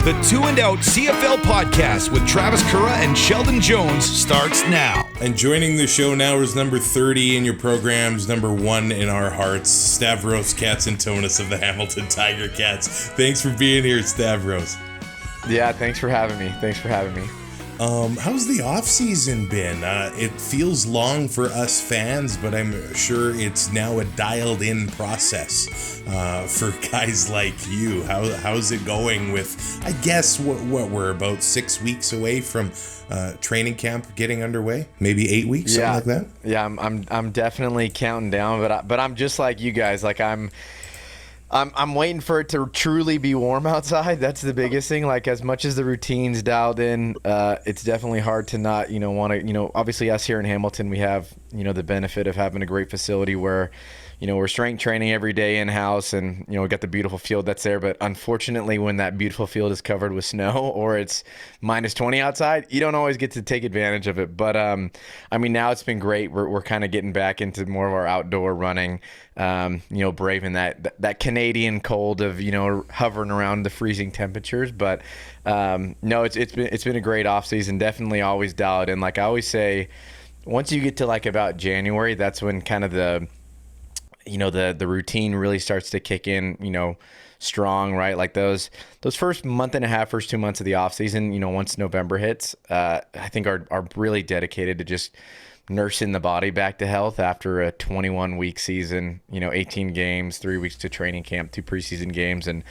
The Two and Out CFL podcast with Travis Currah and Sheldon Jones starts now. And joining the show now is number 30 in your programs, number 1 in our hearts, Stavros Katsantonis of the Hamilton Tiger Cats. Thanks for being here, Stavros. Yeah, thanks for having me. How's the off-season been? It feels long for us fans, but I'm sure it's now a dialed-in process for guys like you. How's it going with, I guess, what we're about 6 weeks away from training camp getting underway? Maybe 8 weeks, something like that? Yeah, I'm definitely counting down, but I'm just like you guys. Like I'm waiting for it to truly be warm outside. That's the biggest thing. Like, as much as the routine's dialed in, it's definitely hard to not, want to, obviously us here in Hamilton, we have, the benefit of having a great facility where, we're strength training every day in-house and, we got the beautiful field that's there. But unfortunately, when that beautiful field is covered with snow or it's minus 20 outside, you don't always get to take advantage of it. But, now it's been great. We're kind of getting back into more of our outdoor running, braving that Canadian cold of, hovering around the freezing temperatures. But, no, it's been a great off season. Definitely always dialed in. Like I always say, once you get to like about January, that's when kind of the routine really starts to kick in, strong, right? Like those first month and a half, first 2 months of the off season, once November hits, I think are really dedicated to just nursing the body back to health after a 21-week season, 18 games, 3 weeks to training camp, 2 preseason games, and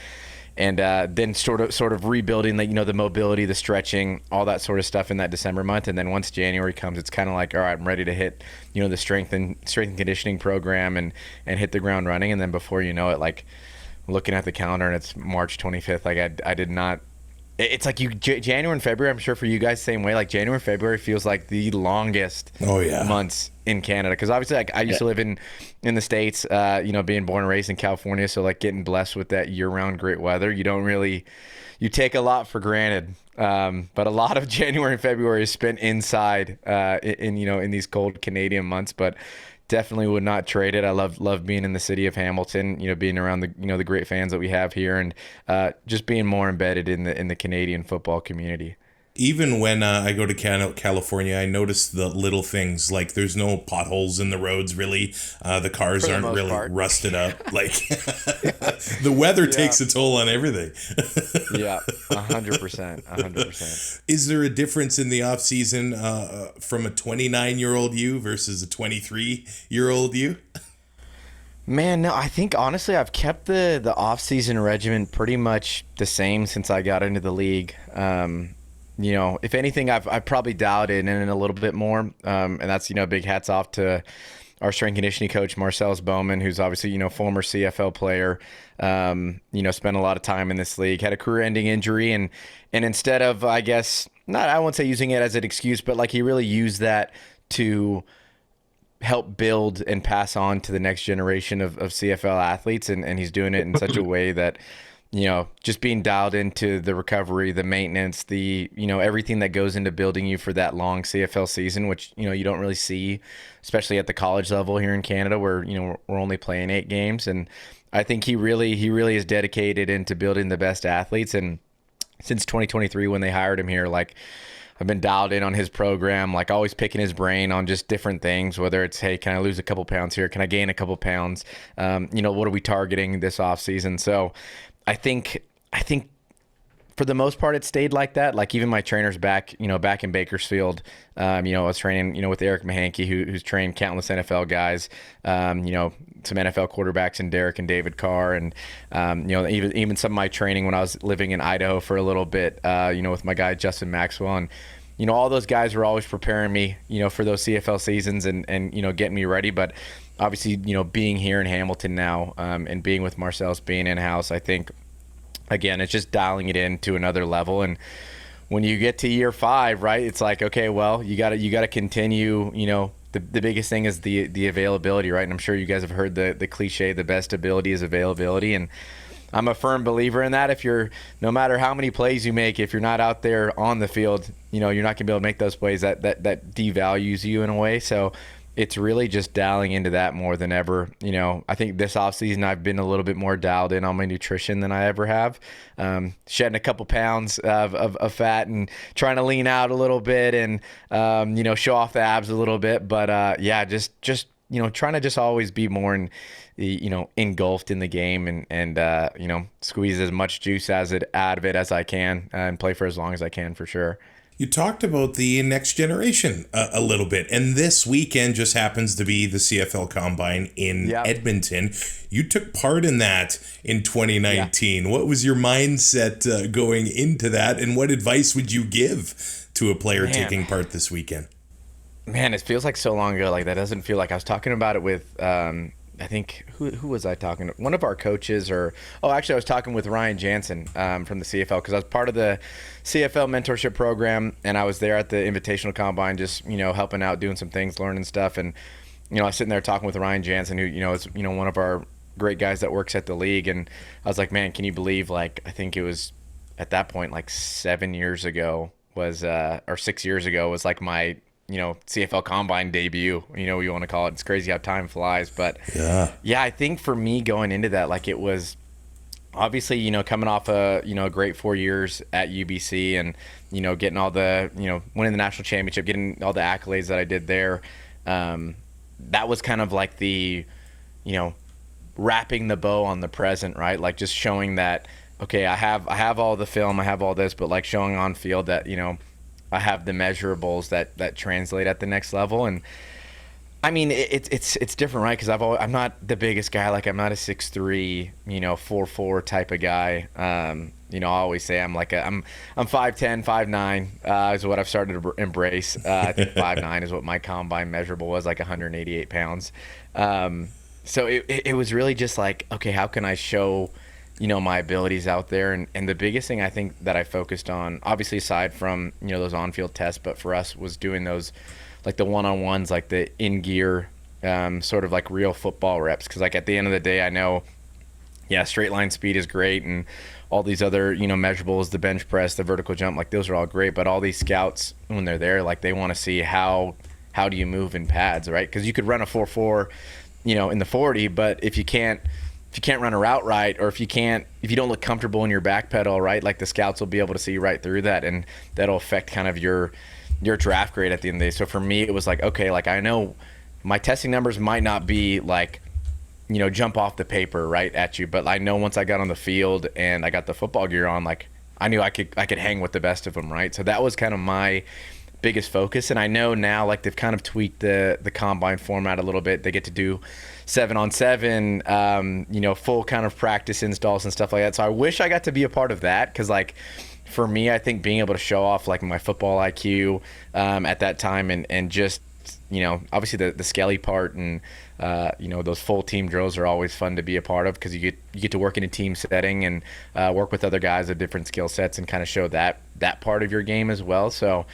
then sort of rebuilding the mobility, the stretching, all that sort of stuff in that December month. And then once January comes, it's kind of like, all right, I'm ready to hit, the strength and conditioning program and hit the ground running. And then before you know it, like looking at the calendar and it's March 25th, like I did not. It's like January and February, I'm sure for you guys, same way. Like January and February feels like the longest months in Canada. Because obviously, like I used to live in the States, being born and raised in California. So like getting blessed with that year-round great weather, you take a lot for granted. But a lot of January and February is spent inside in these cold Canadian months. But definitely would not trade it. I love being in the city of Hamilton, being around the great fans that we have here, and just being more embedded in the Canadian football community. Even when I go to California, I notice the little things, like there's no potholes in the roads, really. The cars aren't really rusted up. Like the weather takes a toll on everything. Yeah, 100%. Is there a difference in the off season from a 29-year-old you versus a 23-year-old you? Man, no, I think honestly I've kept the off-season regimen pretty much the same since I got into the league. If anything, I've probably dialed it in a little bit more, and that's big hats off to our strength conditioning coach Marcellus Bowman, who's obviously former CFL player. Spent a lot of time in this league, had a career-ending injury, and instead of I won't say using it as an excuse, but like he really used that to help build and pass on to the next generation of CFL athletes, and he's doing it in such a way that. Just being dialed into the recovery, the maintenance, the, everything that goes into building you for that long CFL season, which, you don't really see, especially at the college level here in Canada where, we're only playing 8 games. And I think he really is dedicated into building the best athletes. And since 2023, when they hired him here, like I've been dialed in on his program, like always picking his brain on just different things, whether it's, hey, can I lose a couple pounds here? Can I gain a couple pounds? What are we targeting this off season? So I think for the most part it stayed like that. Like even my trainers back in Bakersfield, I was training, with Eric Mahankey, who's trained countless NFL guys, some NFL quarterbacks in Derek and David Carr, and even some of my training when I was living in Idaho for a little bit, with my guy Justin Maxwell, and all those guys were always preparing me, for those CFL seasons and getting me ready. But obviously, being here in Hamilton now, and being with Marcellus, being in-house, I think, again, it's just dialing it in to another level. And when you get to year 5, right, it's like, okay, well, you gotta continue, the biggest thing is the availability, right? And I'm sure you guys have heard the cliche, the best ability is availability. And I'm a firm believer in that. No matter how many plays you make, if you're not out there on the field, you're not gonna be able to make those plays. That devalues you in a way. So it's really just dialing into that more than ever. You know, I think this offseason I've been a little bit more dialed in on my nutrition than I ever have. Shedding a couple pounds of fat and trying to lean out a little bit and, you know, show off the abs a little bit. But yeah, just you know, trying to just always be more you know, engulfed in the game and you know, squeeze as much juice out of it as I can and play for as long as I can for sure. You talked about the next generation a little bit, and this weekend just happens to be the CFL Combine in Edmonton. You took part in that in 2019. What was your mindset going into that, and what advice would you give to a player taking part this weekend? Man, it feels like so long ago. Like, that doesn't feel like I was talking about it with I think who was I talking to? One of our coaches, actually I was talking with Ryan Jansen from the CFL, because I was part of the CFL mentorship program, and I was there at the Invitational Combine, just, you know, helping out, doing some things, learning stuff, and, you know, I was sitting there talking with Ryan Jansen, who, you know, is, you know, one of our great guys that works at the league, and I was like, man, can you believe, like, I think it was at that point like 7 years ago was or 6 years ago was like my, you know, CFL Combine debut, you know, what you want to call it. It's crazy how time flies. But yeah, I think for me going into that, like, it was obviously, you know, coming off a, you know, a great 4 years at UBC and, you know, getting all the, you know, winning the national championship, getting all the accolades that I did there. That was kind of like the, you know, wrapping the bow on the present, right? Like, just showing that, okay, I have all the film, I have all this, but like showing on field that, you know, I have the measurables that translate at the next level. And I mean, it's different, right? Because I'm not the biggest guy. Like, I'm not a 6'3", you know, 4'4" type of guy. You know, I always say I'm 5'10", 5'9", is what I've started to embrace. I think 5'9" is what my combine measurable was, like 188 pounds. So it was really just like, okay, how can I show, you know, my abilities out there? And the biggest thing I think that I focused on, obviously aside from, you know, those on-field tests, but for us was doing those, like the one-on-ones, like the in-gear, sort of like real football reps. Because, like, at the end of the day, I know, yeah, straight line speed is great and all these other, you know, measurables, the bench press, the vertical jump, like, those are all great. But all these scouts, when they're there, like, they want to see how do you move in pads, right? Because you could run a 4.4, you know, in the 40, but if you can't run a route right, or if you don't look comfortable in your back pedal, right, like, the scouts will be able to see right through that, and that'll affect kind of your draft grade at the end of the day. So for me, it was like, okay, like, I know my testing numbers might not be like, you know, jump off the paper right at you, but I know once I got on the field and I got the football gear on, like, I knew I could hang with the best of them, right? So that was kind of my biggest focus. And I know now, like, they've kind of tweaked the combine format a little bit. They get to do 7-on-7, you know, full kind of practice installs and stuff like that. So I wish I got to be a part of that, because, like, for me, I think being able to show off, like, my football IQ at that time, and just, you know, obviously the skelly part and you know, those full team drills are always fun to be a part of, because you get to work in a team setting and work with other guys of different skill sets and kind of show that part of your game as well. So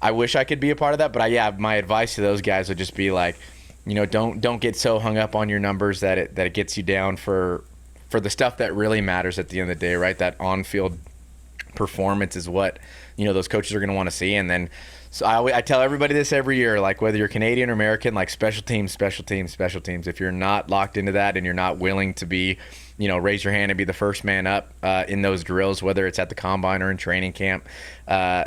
I wish I could be a part of that. But my advice to those guys would just be like, you know, don't get so hung up on your numbers that it gets you down for the stuff that really matters at the end of the day, right? That on-field performance is what, you know, those coaches are going to want to see. And then, so I tell everybody this every year, like, whether you're Canadian or American, like, special teams. If you're not locked into that and you're not willing to be, you know, raise your hand and be the first man up in those drills, whether it's at the combine or in training camp,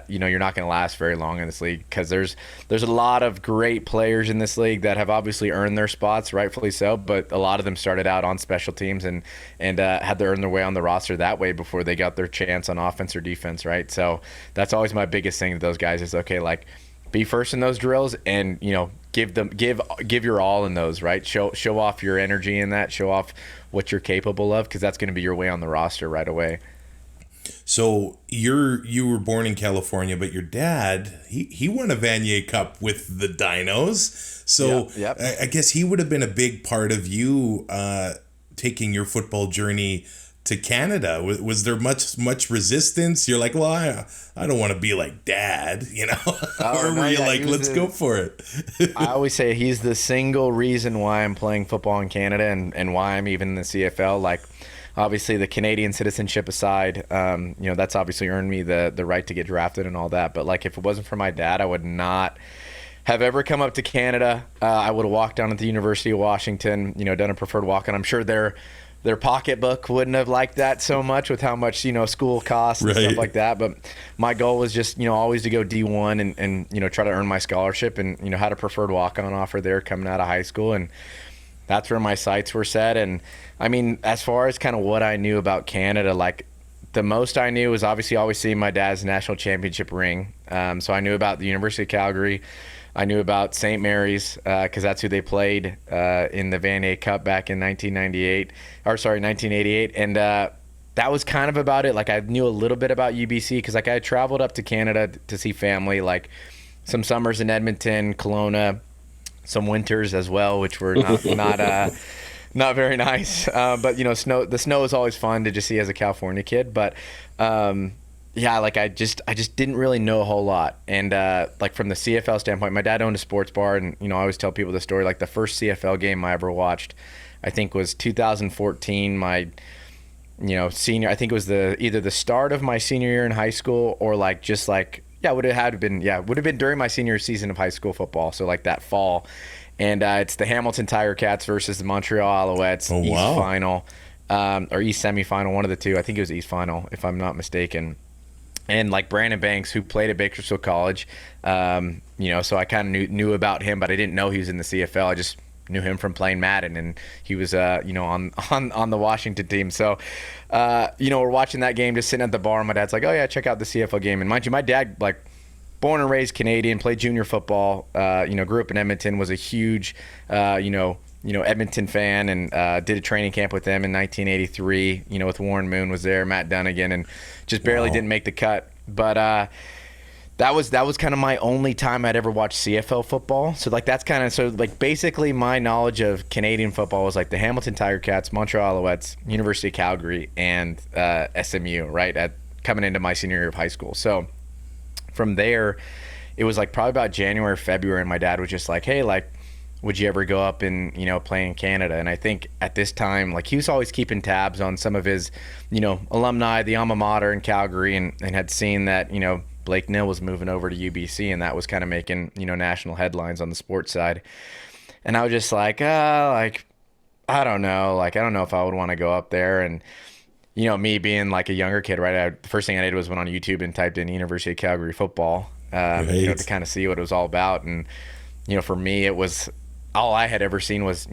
you know, you're not going to last very long in this league, because there's a lot of great players in this league that have obviously earned their spots, rightfully so, but a lot of them started out on special teams and had to earn their way on the roster that way before they got their chance on offense or defense, right? So that's always my biggest thing to those guys is, okay, like, be first in those drills and, you know, give your all in those, right? Show off your energy in that, show off what you're capable of, because that's going to be your way on the roster right away. So you were born in California, but your dad, he won a Vanier Cup with the Dinos. So yep. I guess he would have been a big part of you taking your football journey to Canada. Was there much resistance? You're like, well, I don't want to be like Dad, you know? Or were you like, let's go for it? I always say he's the single reason why I'm playing football in Canada and why I'm even in the CFL. Like, obviously the Canadian citizenship aside, you know, that's obviously earned me the right to get drafted and all that. But, like, if it wasn't for my dad, I would not have ever come up to Canada, I would have walked down at the University of Washington, done a preferred walk-on. I'm sure their pocketbook wouldn't have liked that so much with how much, school costs and stuff like that. But my goal was just, always to go D1 and try to earn my scholarship, and, had a preferred walk-on offer there coming out of high school. And that's where my sights were set. And I mean, as far as kind of what I knew about Canada, like the most I knew was obviously always seeing my dad's national championship ring. So I knew about the University of Calgary. I knew about St. Mary's because that's who they played in the Van A Cup back in 1988. And that was kind of about it. Like I knew a little bit about UBC because like I had traveled up to Canada to see family, like some summers in Edmonton, Kelowna, some winters as well, which were not very nice. But the snow is always fun to just see as a California kid. But yeah, like I just didn't really know a whole lot. And like from the CFL standpoint, my dad owned a sports bar, and I always tell people the story. Like the first CFL game I ever watched, I think was 2014. My senior. I think it was either the start of my senior year in high school or would have been during my senior season of high school football. So like that fall. And it's the Hamilton Ticats versus the Montreal Alouettes East final, or East semifinal, one of the two. I think it was East final, if I'm not mistaken. And like Brandon Banks, who played at Bakersfield College, so I kind of knew about him, but I didn't know he was in the CFL. I just knew him from playing Madden, and he was on the Washington team. So we're watching that game, just sitting at the bar, and my dad's like, "Oh yeah, check out the CFL game." And mind you, my dad, like, born and raised Canadian, played junior football, grew up in Edmonton, was a huge, Edmonton fan, and did a training camp with them in 1983, with Warren Moon was there, Matt Dunnigan, and just barely didn't make the cut. But that was kind of my only time I'd ever watched CFL football. So like that's kind of, so like basically my knowledge of Canadian football was like the Hamilton Ticats, Montreal Alouettes, University of Calgary, and SMU, right, coming into my senior year of high school. So from there, it was like probably about January, February, and my dad was just like, "Hey, like, would you ever go up and, play in Canada?" And I think at this time, like, he was always keeping tabs on some of his, alumni, the alma mater in Calgary, and had seen that, Blake Nill was moving over to UBC, and that was kind of making, national headlines on the sports side. And I was just like, I don't know. Like, I don't know if I would want to go up there. And me being like a younger kid, right? The first thing I did was went on YouTube and typed in University of Calgary football, to kind of see what it was all about. And, for me, it was all I had ever seen was,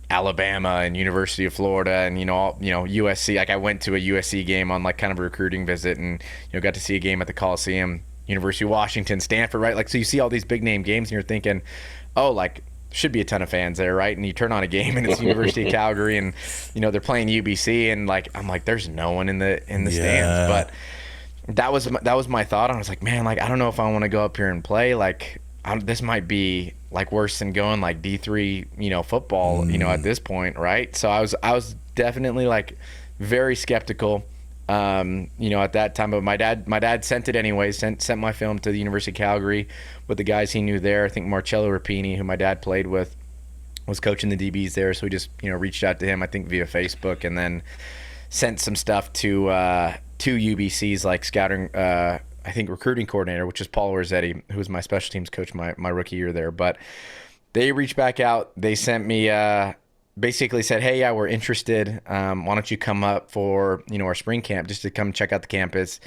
Alabama and University of Florida and, USC. Like I went to a USC game on like kind of a recruiting visit, and, got to see a game at the Coliseum, University of Washington, Stanford, right? Like, so you see all these big name games and you're thinking, oh, like, should be a ton of fans there, right? And you turn on a game and it's University of Calgary, and they're playing UBC, and like I'm like, there's no one in the stands. But that was my thought. I was like, man, like I don't know if I want to go up here and play. Like this might be like worse than going like D3 football at this point, right? So I was definitely like very skeptical at that time. But my dad sent it anyways, sent my film to the University of Calgary with the guys he knew there. I think Marcello Rapini, who my dad played with, was coaching the DBs there, so we just reached out to him, I think via Facebook, and then sent some stuff to UBC's like scouting, I think recruiting coordinator, which is Paul Orzetti, who was my special teams coach my rookie year there. But they reached back out. They sent me basically said, "Hey, yeah, we're interested. Why don't you come up for our spring camp just to come check out the campus?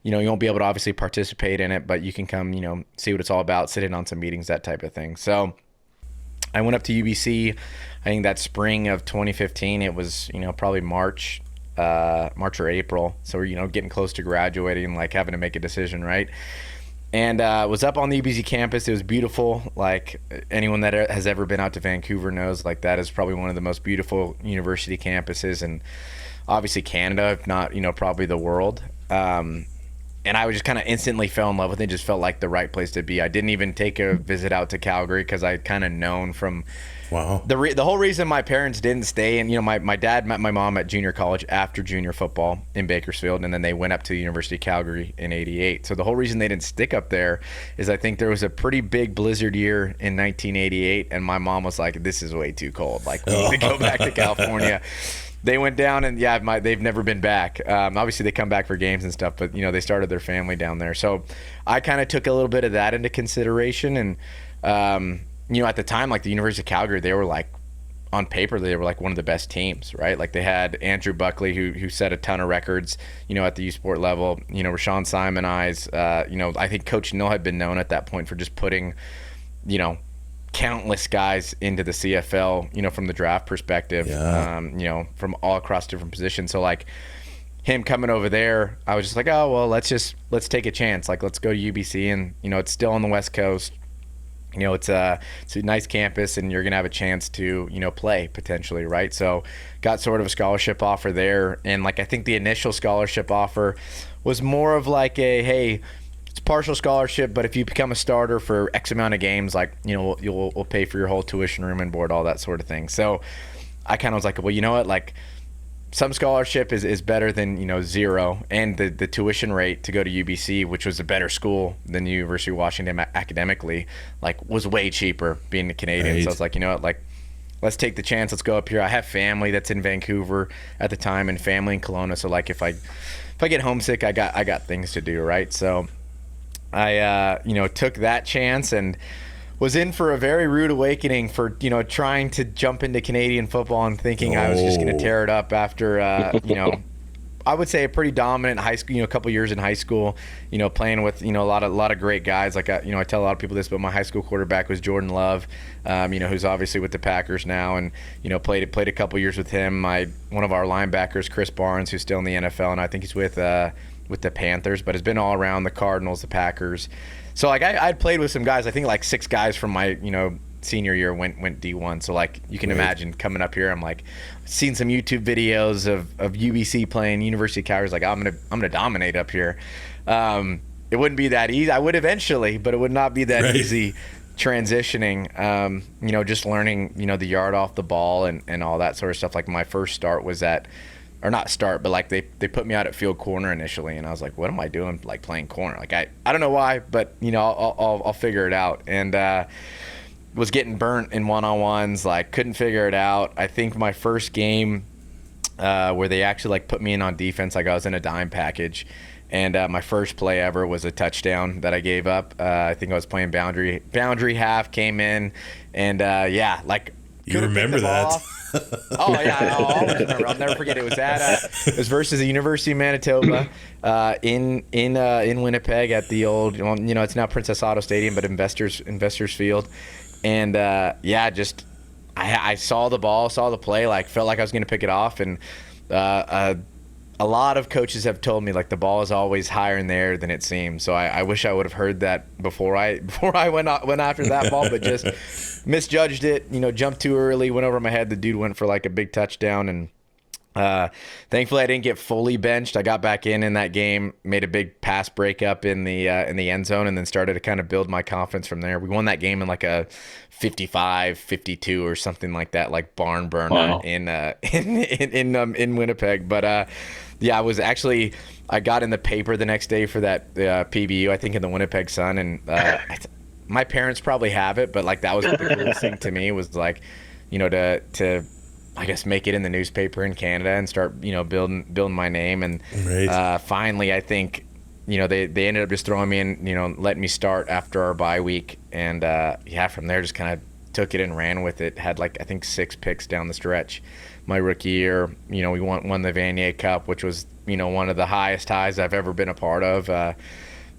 You won't be able to obviously participate in it, but you can come, see what it's all about, sit in on some meetings, that type of thing." So I went up to UBC. I think that spring of 2015. It was probably March or April. So we're getting close to graduating, like having to make a decision, right? And was up on the UBC campus. It was beautiful. Like anyone that has ever been out to Vancouver knows, like that is probably one of the most beautiful university campuses, and obviously Canada, if not probably the world. And I just kind of instantly fell in love with it. Just felt like the right place to be. I didn't even take a visit out to Calgary because I'd kind of known from the whole reason my parents didn't stay. And my dad met my mom at junior college after junior football in Bakersfield, and then they went up to the University of Calgary in '88. So the whole reason they didn't stick up there is I think there was a pretty big blizzard year in 1988, and my mom was like, "This is way too cold. Like we need to go back to California." they went down, and they've never been back. Obviously, they come back for games and stuff, but they started their family down there. So I kind of took a little bit of that into consideration, and at the time, like the University of Calgary, they were like, on paper, they were like one of the best teams, right? Like they had Andrew Buckley, who set a ton of records, at the U Sport level. Rashawn Simon Eyes. I think Coach Nill had been known at that point for just putting, countless guys into the CFL, from the draft perspective, from all across different positions. So like him coming over there, I was just like, oh, well, let's take a chance. Like, let's go to UBC, and, it's still on the West Coast. It's a nice campus, and you're going to have a chance to, play potentially, right? So got sort of a scholarship offer there. And like, I think the initial scholarship offer was more of like hey, it's partial scholarship, but if you become a starter for X amount of games, like, we'll pay for your whole tuition, room and board, all that sort of thing. So I kind of was like, well, you know what? Like, some scholarship is better than, zero. And the tuition rate to go to UBC, which was a better school than the University of Washington academically, like, was way cheaper being a Canadian. Right. So I was like, you know what, like, let's take the chance. Let's go up here. I have family that's in Vancouver at the time and family in Kelowna. So like, if I get homesick, I got things to do, right? So I took that chance and was in for a very rude awakening for, trying to jump into Canadian football and thinking I was just going to tear it up after, I would say a pretty dominant high school, a couple years in high school, playing with, a lot of great guys. Like, I tell a lot of people this, but my high school quarterback was Jordan Love, who's obviously with the Packers now, and, played a couple years with him. One of our linebackers, Chris Barnes, who's still in the NFL, and I think he's with the Panthers, but has been all around the Cardinals, the Packers. So like I'd played with some guys. I think like 6 guys from my senior year went D1. So like you can imagine coming up here, I'm like seeing some YouTube videos of UBC playing University of Calgary. Like I'm gonna dominate up here. It wouldn't be that easy. I would eventually, but it would not be that easy transitioning. Just learning the yard off the ball and all that sort of stuff. Like my first start was or not start, but like they put me out at field corner initially, and I was like, what am I doing, like playing corner? Like I don't know why, but I'll figure it out. And was getting burnt in one-on-ones, like couldn't figure it out. I think my first game where they actually like put me in on defense, like I was in a dime package, and my first play ever was a touchdown that I gave up. I think I was playing boundary half, came in, and like you remember that? Oh yeah, I'll always remember. I'll never forget. It was versus the University of Manitoba in Winnipeg at the old, it's now Princess Auto Stadium, but Investors Field, and I saw the ball, saw the play, like felt like I was going to pick it off, and a lot of coaches have told me like the ball is always higher in the air than it seems. So I wish I would have heard that before I went after that ball, but just misjudged it. Jumped too early, went over my head. The dude went for like a big touchdown, and thankfully I didn't get fully benched. I got back in that game, made a big pass breakup in the end zone, and then started to kind of build my confidence from there. We won that game in like a 55-52 or something like that, like barn burner. Wow. in Winnipeg. But I got in the paper the next day for that PBU, I think in the Winnipeg Sun, and my parents probably have it, but like that was the coolest thing to me was like, to I guess make it in the newspaper in Canada and start building my name, and finally I think they ended up just throwing me in, letting me start after our bye week, and from there just kind of took it and ran with it. Had like I think 6 picks down the stretch my rookie year. We won the Vanier Cup, which was one of the highest highs I've ever been a part of.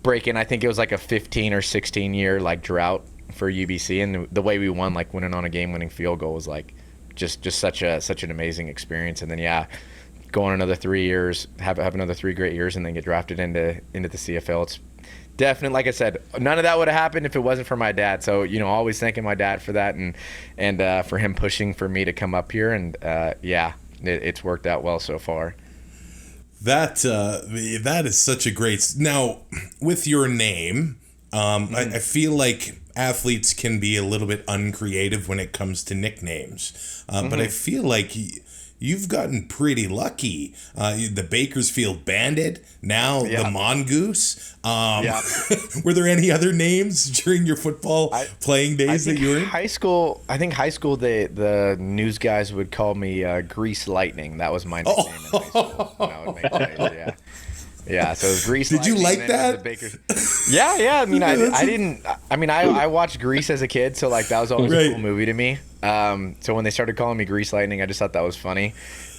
Breaking, I think it was like a 15 or 16 year like drought for UBC, and the way we won, like winning on a game-winning field goal, was like just such an amazing experience. And then go on another 3 years, have another 3 great years, and then get drafted into the CFL. It's definitely, like I said, none of that would have happened if it wasn't for my dad. So always thanking my dad for that, and for him pushing for me to come up here, and it's worked out well so far. That is such a great. Now with your name, I feel like athletes can be a little bit uncreative when it comes to nicknames, but I feel like you've gotten pretty lucky. The Bakersfield Bandit, now the Mongoose. Were there any other names during your football playing days that you were in? High school, the news guys would call me Grease Lightning. That was my nickname in high school when I would make plays, yeah. Yeah, so it was Grease. Did you like that? Yeah. I mean, I watched Grease as a kid, so like that was always a cool movie to me. So when they started calling me Grease Lightning, I just thought that was funny.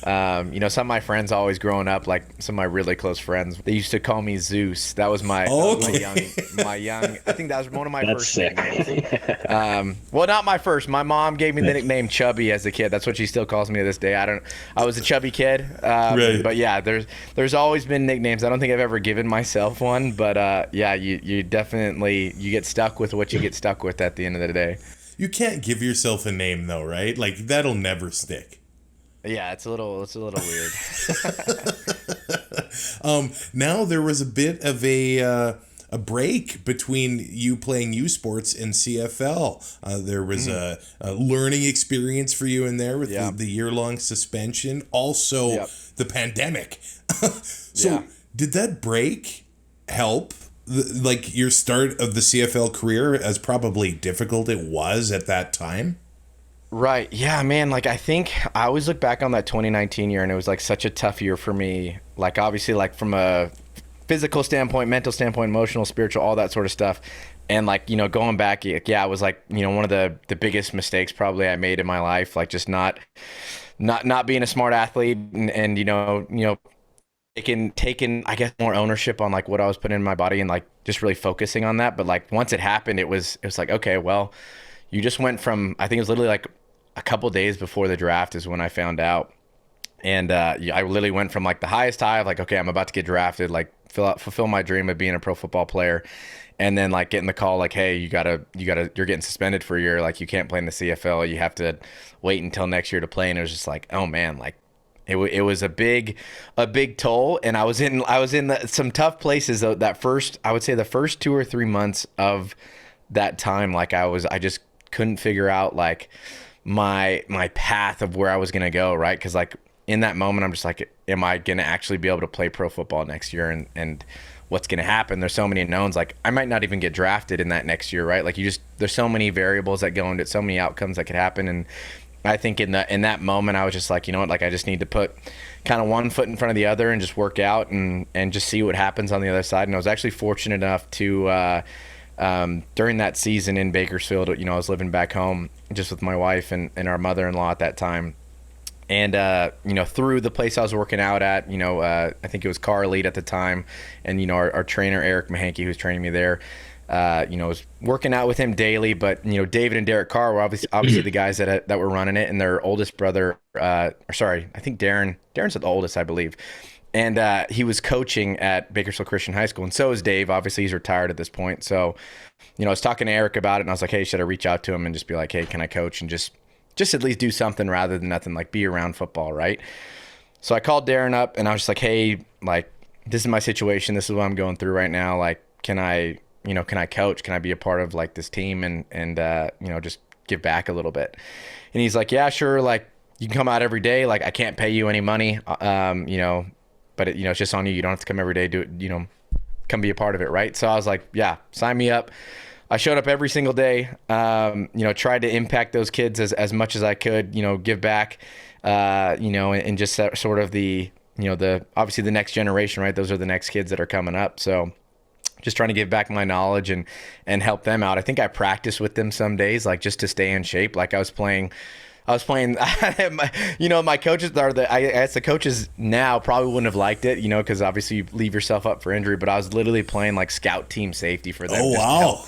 Some of my friends always growing up, like some of my really close friends, they used to call me Zeus. That was my young. I think that was one of my first nicknames. Well, not my first. My mom gave me the nickname Chubby as a kid. That's what she still calls me to this day. I was a chubby kid. But yeah, there's always been nicknames. I don't think I've ever given myself one, but you definitely get stuck with what you get stuck with at the end of the day. You can't give yourself a name though, right? Like that'll never stick. Yeah, it's a little weird. Now there was a bit of a break between you playing U Sports and CFL. There was a learning experience for you in there with the year-long suspension. Also, the pandemic. Did that break help? Like your start of the CFL career, as probably difficult it was at that time? Right. Yeah, man. Like, I think I always look back on that 2019 year and it was like such a tough year for me. Like, obviously, like from a physical standpoint, mental standpoint, emotional, spiritual, all that sort of stuff. And like, going back, it was like, one of the biggest mistakes probably I made in my life. Like just not being a smart athlete and taking, I guess, more ownership on like what I was putting in my body and like just really focusing on that. But like once it happened, it was like, okay, well, you just went from, I think it was literally like a couple days before the draft is when I found out. And I literally went from like the highest high of like, okay, I'm about to get drafted, like fulfill my dream of being a pro football player. And then like getting the call like, hey, you're getting suspended for a year. Like you can't play in the CFL. You have to wait until next year to play. And it was just like, oh man, like it was a big toll. And I was in some tough places though. I would say the first 2 or 3 months of that time, like I just couldn't figure out like my path of where I was going to go. Right. Cause like in that moment, I'm just like, am I going to actually be able to play pro football next year? And what's going to happen? There's so many unknowns. Like I might not even get drafted in that next year. Right. Like there's so many variables that go into it, so many outcomes that could happen. And I think in that moment, I was just like, you know what, like I just need to put kind of one foot in front of the other and just work out and just see what happens on the other side. And I was actually fortunate enough to, during that season in Bakersfield, I was living back home just with my wife and our mother-in-law at that time. And, through the place I was working out at, I think it was Currah Elite at the time. And, our trainer, Eric Mahankey, who was training me there, was working out with him daily. But, David and Derek Carr were obviously the guys that were running it. And their oldest brother, I think Darren's the oldest, I believe. And he was coaching at Bakersfield Christian High School. And so is Dave. Obviously, he's retired at this point. So, I was talking to Eric about it. And I was like, hey, should I reach out to him and just be like, hey, can I coach? And just at least do something rather than nothing, like be around football, right? So I called Darren up and I was just like, hey, like, this is my situation. This is what I'm going through right now. Like, can I coach? Can I be a part of like this team and just give back a little bit? And he's like, yeah, sure. Like, you can come out every day. Like, I can't pay you any money, but it's just on you. You don't have to come every day. Do it, come be a part of it, right? So I was like, yeah, sign me up. I showed up every single day, tried to impact those kids as much as I could, give back, and just sort of the obviously the next generation, right? Those are the next kids that are coming up. So just trying to give back my knowledge and help them out. I think I practiced with them some days, like just to stay in shape. Like I was playing, my coaches the coaches now probably wouldn't have liked it, because obviously you leave yourself up for injury, but I was literally playing like scout team safety for them. Oh, wow.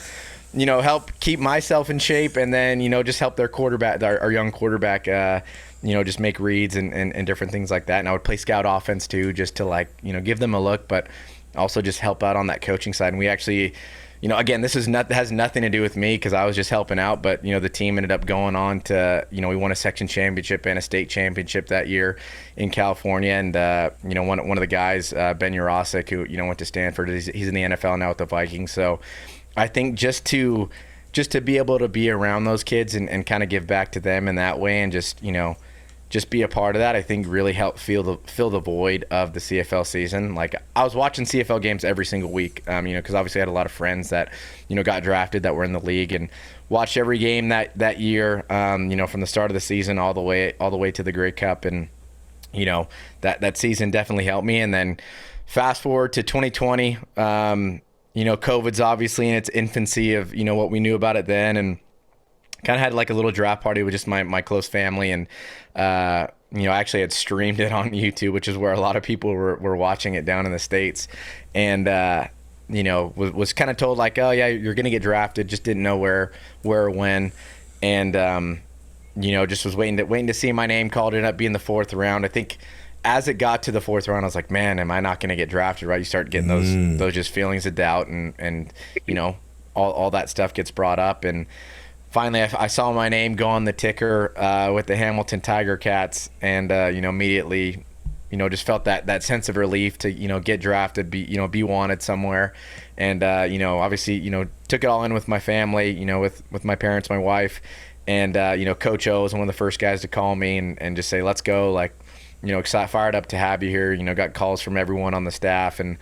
Help keep myself in shape and then, just help their quarterback, our young quarterback, just make reads and different things like that. And I would play scout offense too, just to like, give them a look, but also just help out on that coaching side. And we actually, again, this has nothing to do with me because I was just helping out, but, the team ended up going on to, we won a section championship and a state championship that year in California. And, one of the guys, Ben Urosic, who, went to Stanford, he's in the NFL now with the Vikings. So I think just to be able to be around those kids and kind of give back to them in that way and just, just be a part of that, I think really helped fill the void of the CFL season. Like, I was watching CFL games every single week, because obviously I had a lot of friends that, got drafted that were in the league, and watched every game that year, from the start of the season all the way to the Grey Cup. And, that season definitely helped me. And then fast forward to 2020, COVID's obviously in its infancy of, what we knew about it then. And kind of had like a little draft party with just my close family, and I actually had streamed it on YouTube, which is where a lot of people were watching it down in the States. And was kind of told like, oh yeah, you're gonna get drafted, just didn't know where or when. And just was waiting to see my name called. It ended up being the 4th round. I think as it got to the 4th round, I was like, man, am I not gonna get drafted, right? You start getting those just feelings of doubt, and all that stuff gets brought up. And finally, I saw my name go on the ticker with the Hamilton Ticats, and immediately, just felt that sense of relief to get drafted, be wanted somewhere, and obviously took it all in with my family, with my parents, my wife, and Coach O was one of the first guys to call me and just say, let's go, like, excited, fired up to have you here. Got calls from everyone on the staff, and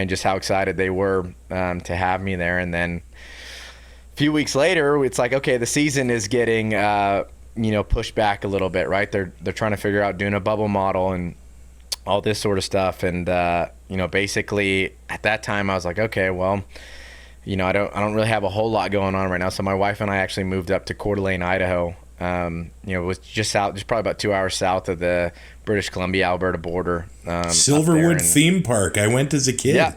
just how excited they were to have me there. And then a few weeks later, it's like, okay, the season is getting pushed back a little bit, right? They're trying to figure out doing a bubble model and all this sort of stuff. And basically at that time I was like, okay, well, I don't really have a whole lot going on right now. So my wife and I actually moved up to Coeur d'Alene, Idaho. It was just probably about 2 hours south of the British Columbia Alberta border. Silverwood theme park. I went as a kid. Yeah,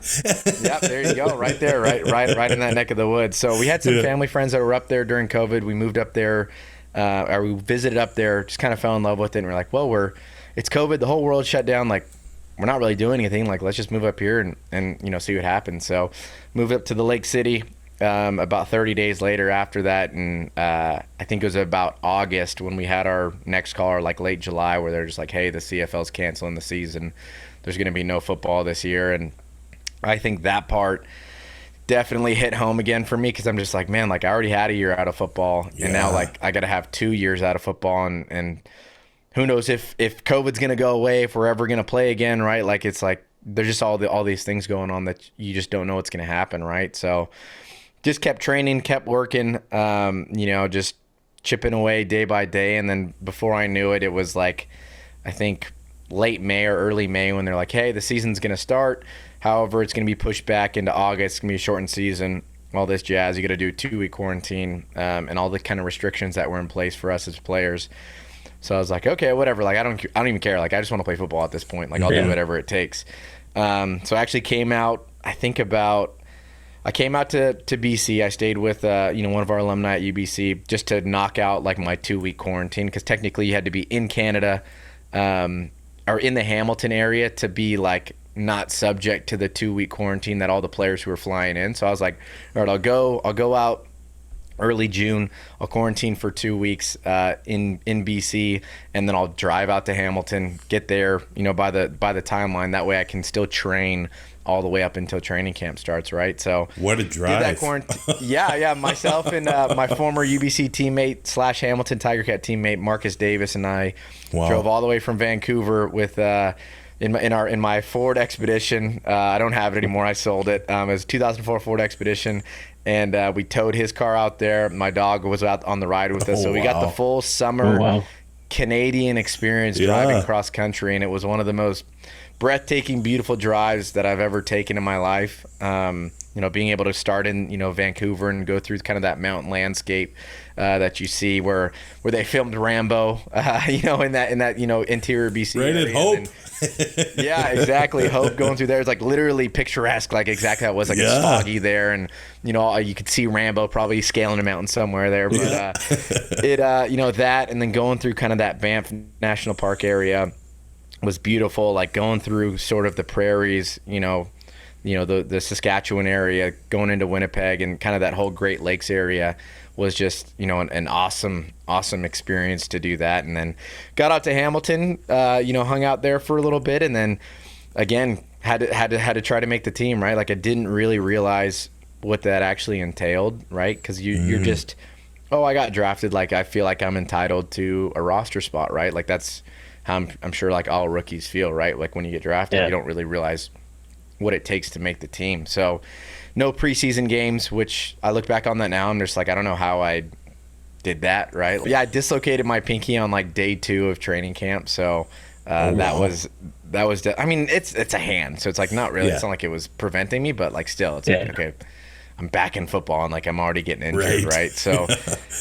there you go, right there, right in that neck of the woods. So we had some family friends that were up there during COVID. We moved up there, or we visited up there, just kind of fell in love with it. And we're like, well, it's COVID, the whole world shut down. Like, we're not really doing anything. Like, let's just move up here and see what happens. So moved up to the Lake City. About 30 days later after that, and I think it was about August when we had our next call, or like late July, where they're just like, hey, the CFL's canceling the season. There's going to be no football this year. And I think that part definitely hit home again for me, because I'm just like, man, like, I already had a year out of football, and now like I got to have 2 years out of football, and who knows if COVID's going to go away, if we're ever going to play again, right? Like, it's like there's just all these things going on that you just don't know what's going to happen, right? So just kept training, kept working, just chipping away day by day. And then before I knew it, it was like, I think late May or early May, when they're like, hey, the season's going to start. However, it's going to be pushed back into August. It's going to be a shortened season, all this jazz. You got to do a 2-week quarantine, and all the kind of restrictions that were in place for us as players. So I was like, okay, whatever. Like, I don't even care. Like, I just want to play football at this point. Like, I'll do whatever it takes. So I actually came out, I came out to BC. I stayed with one of our alumni at UBC, just to knock out like my 2-week quarantine, because technically you had to be in Canada or in the Hamilton area to be like not subject to the 2-week quarantine that all the players who were flying in. So I was like, all right, I'll go out early June. I'll quarantine for 2 weeks in BC, and then I'll drive out to Hamilton, get there by the timeline. That way I can still train all the way up until training camp starts, right? So what a drive. Did that quarantine. Yeah. Myself and my former UBC teammate / Hamilton Tiger-Cat teammate Marcus Davis and I drove all the way from Vancouver with in my Ford Expedition. I don't have it anymore. I sold it. It was a 2004 Ford Expedition, and we towed his car out there. My dog was out on the ride with us, so we got the full summer Canadian experience driving cross country, and it was one of the most breathtaking, beautiful drives that I've ever taken in my life. Being able to start in Vancouver and go through kind of that mountain landscape that you see where they filmed Rambo, in that interior BC. Right at Hope. Yeah, exactly. Hope going through there is like literally picturesque, like exactly how it was. Like it's foggy there, and you could see Rambo probably scaling a mountain somewhere there. But that, and then going through kind of that Banff National Park area was beautiful. Like going through sort of the prairies, the Saskatchewan area, going into Winnipeg, and kind of that whole Great Lakes area was just an awesome experience to do that. And then got out to Hamilton, hung out there for a little bit, and then again had to try to make the team, right? Like I didn't really realize what that actually entailed, right? Because you're just Oh, I got drafted. Like, I feel like I'm entitled to a roster spot, right? Like, that's how I'm sure like all rookies feel, right? Like when you get drafted, you don't really realize what it takes to make the team. So no preseason games, which I look back on that now, I'm just like, I don't know how I did that, right? Yeah, I dislocated my pinky on like day 2 of training camp. So that was I mean, it's a hand, so it's like not really, it's not like it was preventing me, but like still, it's like, okay, I'm back in football and like I'm already getting injured, right? So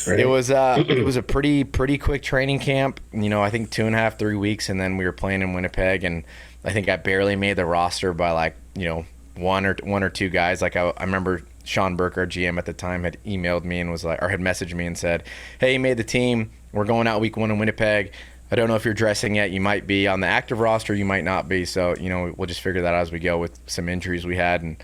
it was a pretty quick training camp. You know, I think 2.5, 3 weeks, and then we were playing in Winnipeg, and I think I barely made the roster by like, you know, one or two guys. Like I remember Sean Burke, our GM at the time, had emailed me and was like, or had messaged me and said, "Hey, you made the team. We're going out week 1 in Winnipeg. I don't know if you're dressing yet. You might be on the active roster. You might not be. So, you know, we'll just figure that out as we go with some injuries we had." And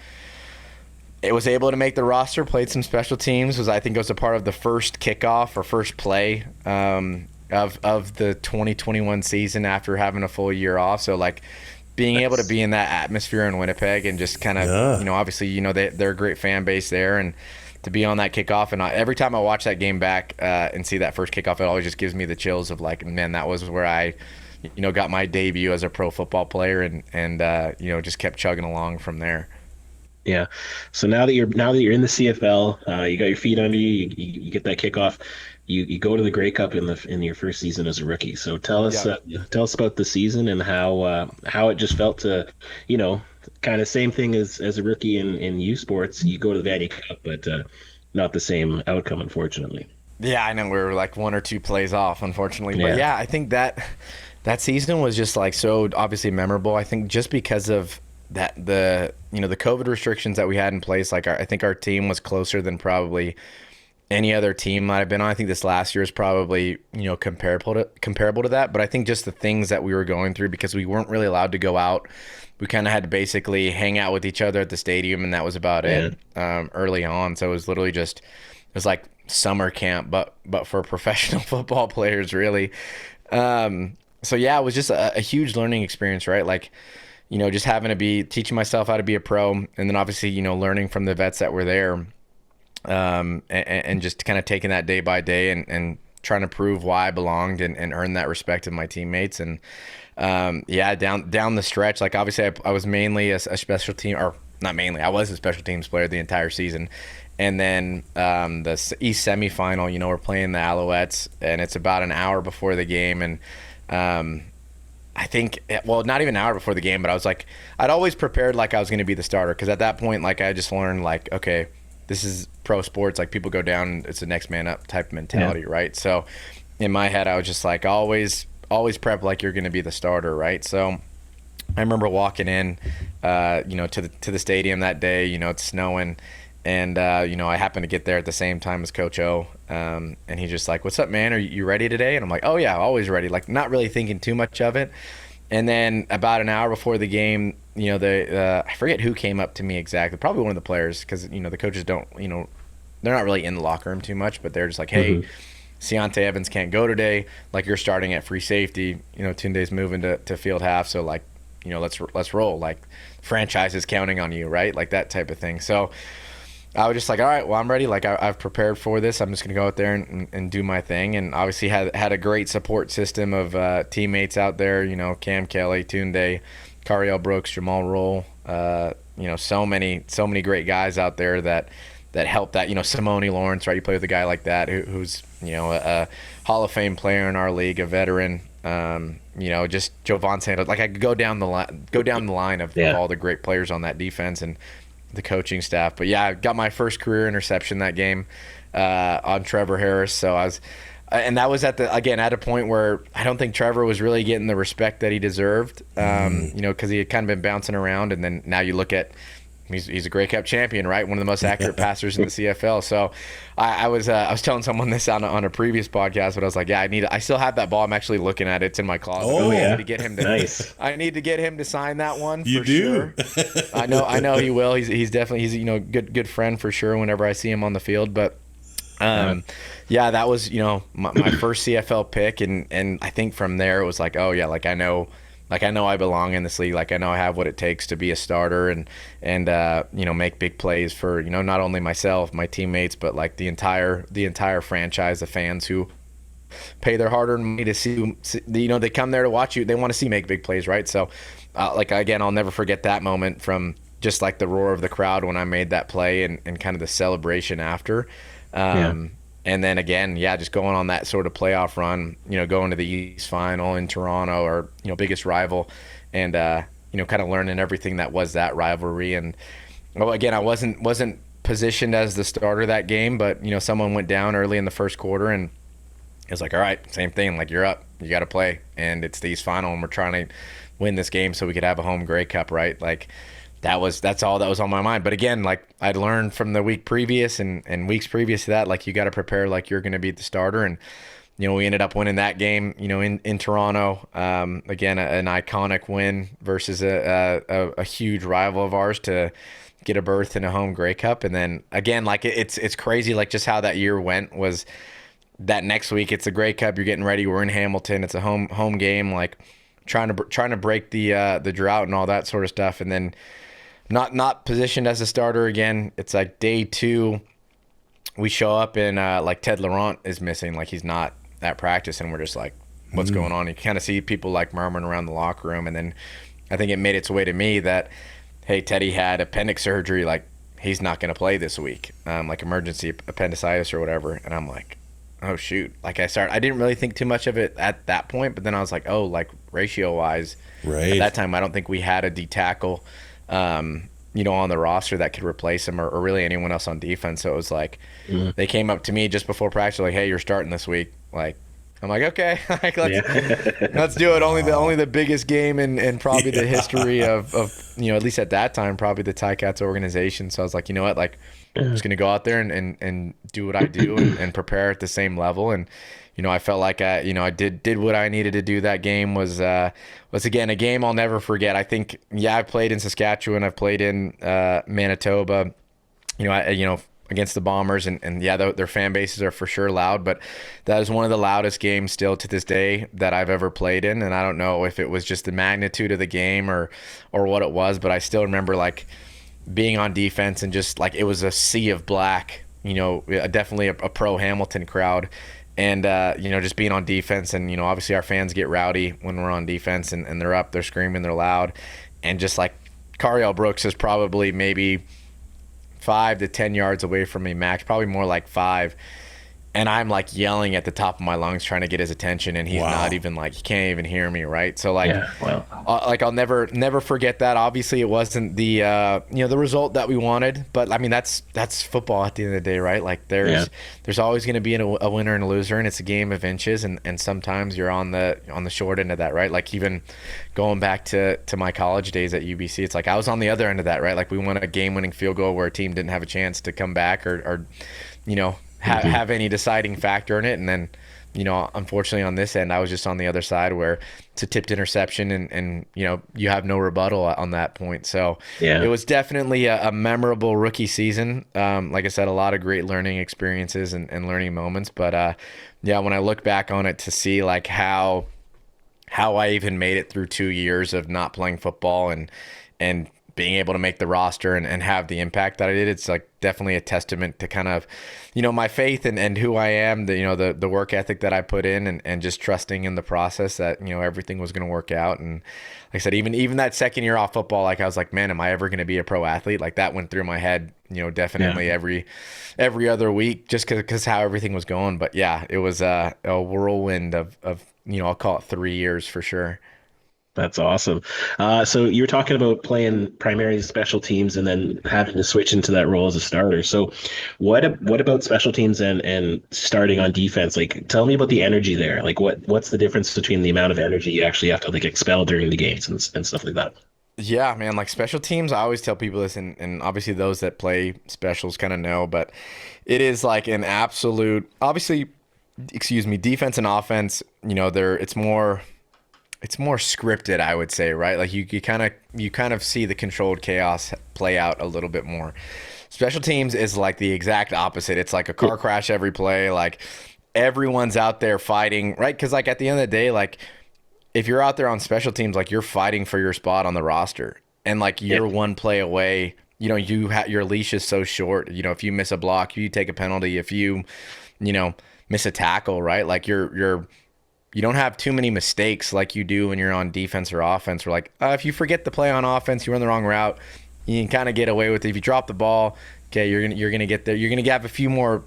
it was able to make the roster, played some special teams, I think it was a part of the first kickoff or first play of the 2021 season after having a full year off. So, like, being able to be in that atmosphere in Winnipeg and just kind of, you know, obviously, you know, they're a great fan base there, and to be on that kickoff. And every time I watch that game back and see that first kickoff, it always just gives me the chills of like, man, that was where I, you know, got my debut as a pro football player, and you know, just kept chugging along from there. Yeah. So now that you're in the CFL, you got your feet under you, you get that kickoff, you go to the Grey Cup in your first season as a rookie. So tell us about the season and how it just felt to, you know, kind of same thing as a rookie in U Sports. You go to the Vanier Cup, but not the same outcome, unfortunately. Yeah, I know we were like 1 or 2 plays off, unfortunately. But yeah, I think that season was just like so obviously memorable. I think just because of that, the COVID restrictions that we had in place, like I think our team was closer than probably any other team I've been on. I think this last year is probably, you know, comparable to that. But I think just the things that we were going through, because we weren't really allowed to go out. We kind of had to basically hang out with each other at the stadium, and that was about it early on. So it was literally just, it was like summer camp, but for professional football players, really. So yeah, it was just a huge learning experience, right? Like, you know, just having to be teaching myself how to be a pro, and then obviously, you know, learning from the vets that were there, and just kind of taking that day by day and trying to prove why I belonged and earn that respect of my teammates. And yeah, down the stretch, like obviously I was mainly a special team, or not mainly, I was a special teams player the entire season. And then the East semifinal, you know, we're playing the Alouettes, and it's about an hour before the game, and I think, well, not even an hour before the game, but I was like, I'd always prepared like I was going to be the starter, because at that point, like, I just learned, like, okay, this is pro sports. Like, people go down, it's a next man up type mentality, right? So in my head, I was just like, always prep like you're going to be the starter, right? So I remember walking in, you know, to the stadium that day. You know, it's snowing, and you know, I happened to get there at the same time as Coach O, and he's just like, "What's up, man? Are you ready today?" And I'm like, "Oh yeah, always ready." Like, not really thinking too much of it. And then about an hour before the game, you know, I forget who came up to me exactly, probably one of the players, because, you know, the coaches don't, you know, they're not really in the locker room too much, but they're just like, "Hey, Ciante Evans can't go today. Like, you're starting at free safety. You know, Tunde's moving to field half, so like, you know, let's roll. Like, franchise is counting on you, right? Like, that type of thing." So I was just like, all right, well, I'm ready. Like, I've prepared for this. I'm just going to go out there and do my thing. And obviously had a great support system of teammates out there, you know, Cam Kelly, Tunde, Cariel Brooks, Jamal Roll, you know, so many great guys out there that helped that, you know, Simone Lawrence, right? You play with a guy like that who's, you know, a Hall of Fame player in our league, a veteran, you know, just Jovan Santos. Like, I could go down the line of all the great players on that defense and the coaching staff. But yeah, I got my first career interception that game on Trevor Harris. So and that was at a point where I don't think Trevor was really getting the respect that he deserved, you know, because he had kind of been bouncing around. And then now you look at, he's a Grey Cup champion, right? One of the most accurate passers in the CFL. So I was telling someone this on a previous podcast, but I was like, yeah, I still have that ball. I'm actually looking at it. It's in my closet. Oh, I need to get him to nice. I need to get him to sign that one. You for do? Sure. I know he will. He's definitely, you know, good friend for sure whenever I see him on the field. But yeah, that was, you know, my first CFL pick, and I think from there it was like, oh yeah, like I know like I know I belong in this league. Like I know I have what it takes to be a starter and make big plays for, not only myself, my teammates, but like the entire franchise, the fans who pay their hard-earned money to see, they come there to watch you. They want to see make big plays, right? So like again, I'll never forget that moment from just like the roar of the crowd when I made that play and kind of the celebration after. And then again, just going on that sort of playoff run, going to the East Final in Toronto, or, biggest rival, and, kind of learning everything that was that rivalry. And, well, again, I wasn't positioned as the starter that game, but, someone went down early in the first quarter, and it was like, all right, same thing. Like, you're up. You got to play. And it's the East Final, and we're trying to win this game so we could have a home Grey Cup, right? Like, that's all that was on my mind. But again, like I'd learned from the week previous and weeks previous to that, like you got to prepare like you're going to be the starter. And, we ended up winning that game, in Toronto. Again, an iconic win versus a huge rival of ours to get a berth in a home Grey Cup. And then again, like it's crazy, like just how that year went was that next week it's a Grey Cup. You're getting ready. We're in Hamilton. It's a home game, like trying to break the drought and all that sort of stuff. And then not positioned as a starter again. It's like day 2. We show up and like Ted Laurent is missing. Like he's not at practice, and we're just like, what's going on? You kind of see people like murmuring around the locker room. And then I think it made its way to me that, hey, Teddy had appendix surgery. Like he's not going to play this week, like emergency appendicitis or whatever. And I'm like, oh shoot. Like I didn't really think too much of it at that point, but then I was like, oh, like ratio wise, right. At that time, I don't think we had a D tackle, on the roster that could replace him or really anyone else on defense. So it was like, they came up to me just before practice, like, hey, you're starting this week. Like, I'm like, okay, like, let's do it. Only the biggest game in probably the history of at least at that time, probably the Ticats organization. So I was like, you know what, like, I'm just going to go out there and do what I do and prepare at the same level. And, I felt like I did what I needed to do. That game was again a game I'll never forget. I think I've played in Saskatchewan, I've played in Manitoba, against the Bombers, and their fan bases are for sure loud, but that is one of the loudest games still to this day that I've ever played in. And I don't know if it was just the magnitude of the game or what it was, but I still remember like being on defense and just like it was a sea of black, definitely a pro Hamilton crowd. And, just being on defense and, obviously our fans get rowdy when we're on defense and they're up, they're screaming, they're loud. And just like Cariel Brooks is probably maybe 5 to 10 yards away from me max, probably more like 5. And I'm like yelling at the top of my lungs trying to get his attention, and he's not even like, he can't even hear me, right? So like, like I'll never forget that. Obviously, it wasn't the the result that we wanted, but I mean that's football at the end of the day, right? Like there's always going to be a winner and a loser, and it's a game of inches, and sometimes you're on the short end of that, right? Like even going back to my college days at UBC, it's like I was on the other end of that, right? Like we won a game-winning field goal where a team didn't have a chance to come back or have any deciding factor in it. And then, unfortunately on this end, I was just on the other side where it's a tipped interception and you have no rebuttal on that point. So it was definitely a memorable rookie season. Like I said, a lot of great learning experiences and learning moments. But when I look back on it to see like how I even made it through 2 years of not playing football and being able to make the roster and have the impact that I did, it's like definitely a testament to kind of, my faith and who I am, the work ethic that I put in and just trusting in the process that, everything was going to work out. And like I said, even that second year off football, like I was like, man, am I ever going to be a pro athlete? Like that went through my head, definitely every other week just because how everything was going. But yeah, it was a whirlwind of I'll call it 3 years for sure. That's awesome. So you were talking about playing primarily special teams and then having to switch into that role as a starter. So what about special teams and starting on defense? Like, tell me about the energy there. Like, what's the difference between the amount of energy you actually have to like expel during the games and stuff like that? Yeah, man, like special teams, I always tell people this, and obviously those that play specials kind of know, but it is like an absolute, obviously, defense and offense, it's more scripted, I would say, right? Like you kind of see the controlled chaos play out a little bit more. Special teams is like the exact opposite. It's like a car crash every play. Like everyone's out there fighting, right? Because like at the end of the day, like if you're out there on special teams, like you're fighting for your spot on the roster, and like you're one play away. You know, your leash is so short. You know, if you miss a block, you take a penalty. If you miss a tackle, right? Like you don't have too many mistakes like you do when you're on defense or offense. Or like if you forget the play on offense, you run the wrong route, you can kind of get away with it. If you drop the ball, okay, you're gonna get there. You're gonna have a few more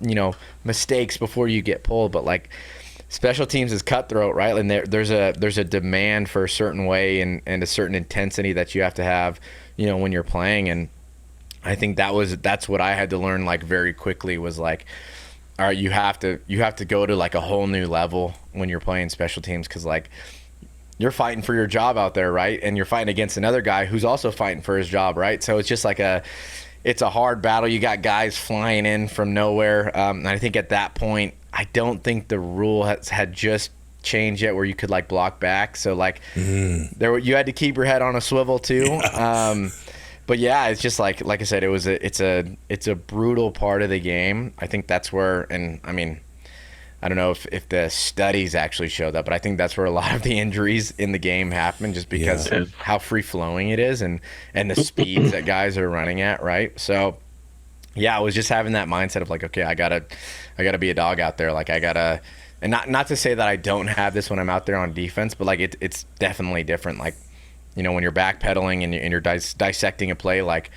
mistakes before you get pulled. But like special teams is cutthroat, right? And there's a demand for a certain way and a certain intensity that you have to have, when you're playing. And I think that's what I had to learn like very quickly was like, all right, you have to go to like a whole new level when you're playing special teams, because like you're fighting for your job out there, right? And you're fighting against another guy who's also fighting for his job, right? So it's just like it's a hard battle. You got guys flying in from nowhere. And I think at that point, I don't think the rule had just changed yet where you could like block back. So like you had to keep your head on a swivel too. Yeah. But yeah, it's just like I said, it's a brutal part of the game. I think that's where, and I mean, I don't know if the studies actually show that, but I think that's where a lot of the injuries in the game happen, just because of how free flowing it is and the speeds that guys are running at, right? So yeah, I was just having that mindset of like, okay, I gotta be a dog out there. Like I gotta, and not to say that I don't have this when I'm out there on defense, but like it's definitely different. Like, when you're backpedaling and you're dissecting a play, like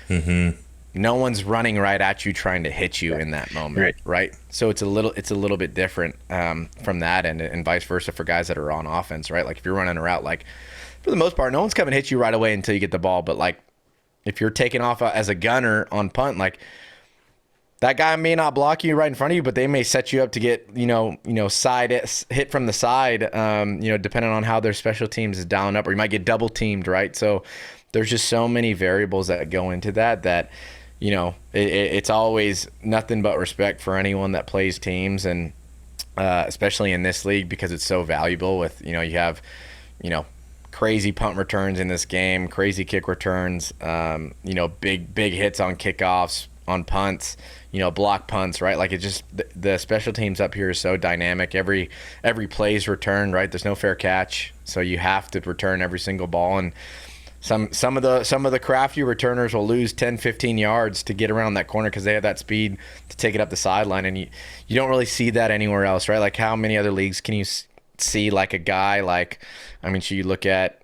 no one's running right at you trying to hit you in that moment, right? So it's a little bit different from that, and vice versa for guys that are on offense, right? Like if you're running a route, like for the most part, no one's coming to hit you right away until you get the ball. But like if you're taking off as a gunner on punt, like that guy may not block you right in front of you, but they may set you up to get, side hit from the side, depending on how their special teams is down up, or you might get double teamed, right? So there's just so many variables that go into that, it's always nothing but respect for anyone that plays teams, and especially in this league, because it's so valuable with, you have, crazy punt returns in this game, crazy kick returns, big hits on kickoffs, on punts, block punts, right? Like it just the special teams up here is so dynamic. Every play is returned, right? There's no fair catch, so you have to return every single ball. And some of the crafty returners will lose 10, 15 yards to get around that corner because they have that speed to take it up the sideline, and you don't really see that anywhere else, right? Like how many other leagues can you see like a guy like, should you look at,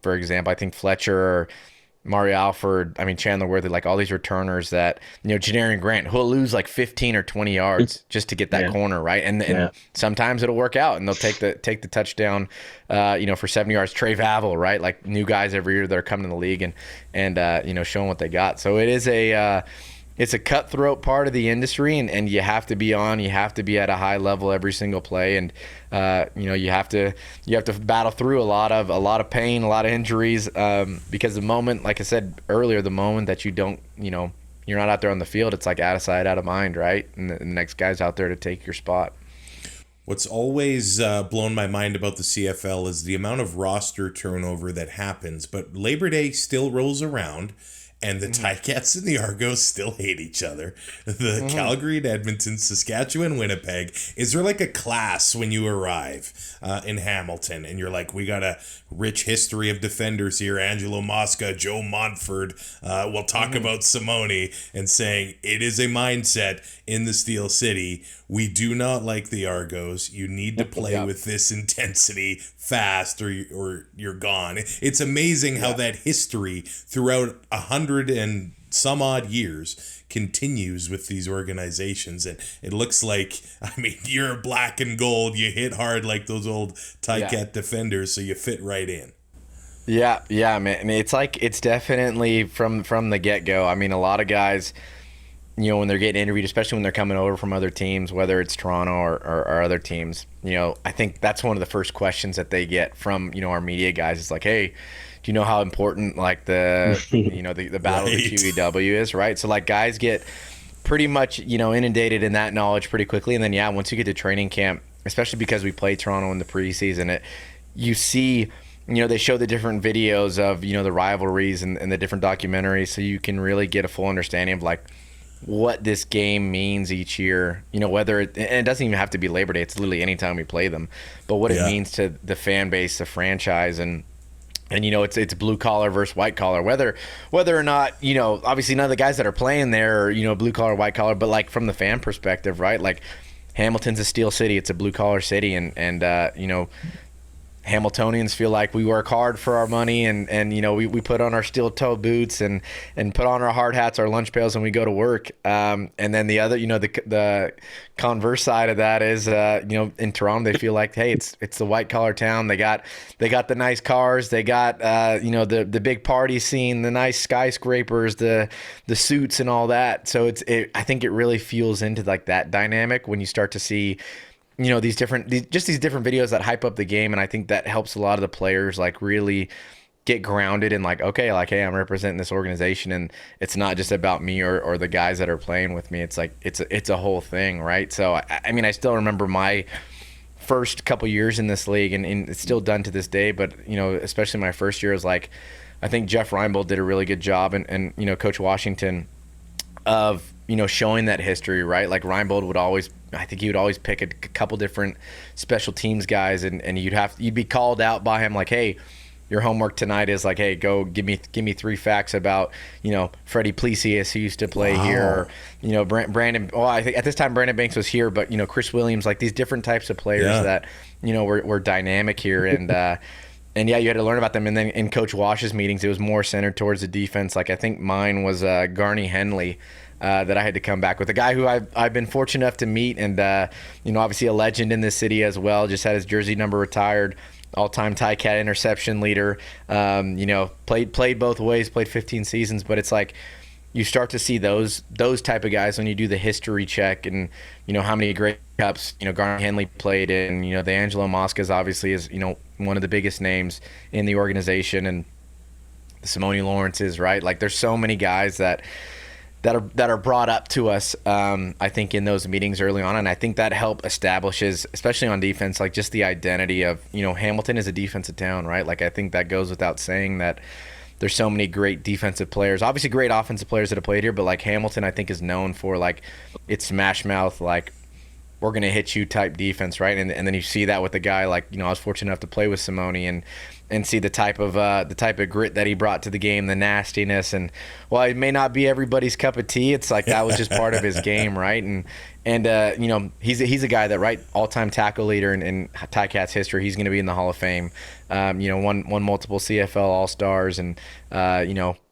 for example, I think Fletcher or Mario Alford, Chandler Worthy, like all these returners that, Janarian Grant, who'll lose like 15 or 20 yards just to get that corner, right? And sometimes it'll work out and they'll take the touchdown, for 70 yards. Trey Vavel, right? Like new guys every year that are coming to the league and showing what they got. So it is it's a cutthroat part of the industry, and you have to be at a high level every single play, and you have to battle through a lot of pain, a lot of injuries, because the moment, like I said earlier, the moment that you don't, you're not out there on the field, it's like out of sight, out of mind, right? And the next guy's out there to take your spot. What's always blown my mind about the CFL is the amount of roster turnover that happens, but Labor Day still rolls around, and the Ticats and the Argos still hate each other. The Calgary and Edmonton, Saskatchewan, Winnipeg. Is there like a class when you arrive in Hamilton and you're like, we got a rich history of defenders here. Angelo Mosca, Joe Montford. We'll talk about Simone, and saying it is a mindset in the Steel City. We do not like the Argos. You need to play with this intensity fast or you're gone. It's amazing how that history throughout 100 and some odd years continues with these organizations. And it looks like, you're black and gold. You hit hard like those old Ticat defenders, so you fit right in. Yeah, man. It's definitely from the get-go. A lot of guys, when they're getting interviewed, especially when they're coming over from other teams, whether it's Toronto or other teams, I think that's one of the first questions that they get from, our media guys. It's like, hey, do you know how important like the, the battle of the QEW is, right? So like guys get pretty much, inundated in that knowledge pretty quickly. And then, once you get to training camp, especially because we play Toronto in the preseason, you see, they show the different videos of, the rivalries and the different documentaries, so you can really get a full understanding of like what this game means each year, whether and it doesn't even have to be Labor Day. It's literally anytime we play them, but what it means to the fan base, the franchise, and it's blue collar versus white collar, whether or not, obviously none of the guys that are playing there are, blue collar, white collar, but like from the fan perspective, right? Like Hamilton's a steel city. It's a blue collar city. And Hamiltonians feel like we work hard for our money, and we put on our steel toe boots and put on our hard hats, our lunch pails, and we go to work. And then the other, the converse side of that is, in Toronto, they feel like, hey, it's the white collar town. They got the nice cars. They got, the big party scene, the nice skyscrapers, the suits and all that. So I think it really fuels into like that dynamic when you start to see, these different videos that hype up the game. And I think that helps a lot of the players like really get grounded in like, okay, like, hey, I'm representing this organization, and it's not just about me or the guys that are playing with me. It's like, it's a whole thing. Right. So, I mean, I still remember my first couple years in this league, and it's still done to this day, but, especially my first year is like, I think Jeff Reinbold did a really good job, and Coach Washington, of, showing that history, right? Like Reinbold would always pick a couple different special teams guys, and you'd be called out by him like, hey, your homework tonight is like, hey, go give me 3 facts about, Freddie Plesius, who used to play here, or, Brandon. Well, I think at this time Brandon Banks was here, but Chris Williams, like these different types of players that were dynamic here, and yeah, you had to learn about them. And then in Coach Wash's meetings, it was more centered towards the defense. Like I think mine was Garney Henley. That I had to come back with, a guy who I've been fortunate enough to meet, and obviously a legend in this city as well. Just had his jersey number retired, all-time Ticat interception leader. Played both ways, played 15 seasons, but it's like you start to see those type of guys when you do the history check, and how many great cups Garney Henley played in. The Angelo Moscas obviously is one of the biggest names in the organization, and the Simone Lawrences, right? Like there's so many guys that are brought up to us, I think, in those meetings early on. And I think that establishes, especially on defense, like just the identity of, Hamilton is a defensive town, right? Like I think that goes without saying that there's so many great defensive players, obviously great offensive players that have played here, but like Hamilton, I think, is known for like its smash mouth, like we're going to hit you type defense, right? And then you see that with a guy like, I was fortunate enough to play with Simone and see the type of grit that he brought to the game, the nastiness, and while it may not be everybody's cup of tea, it's like that was just part of his game, right? And he's a guy that, right, all-time tackle leader in Ticats history. He's going to be in the Hall of Fame. Won multiple CFL All-Stars, and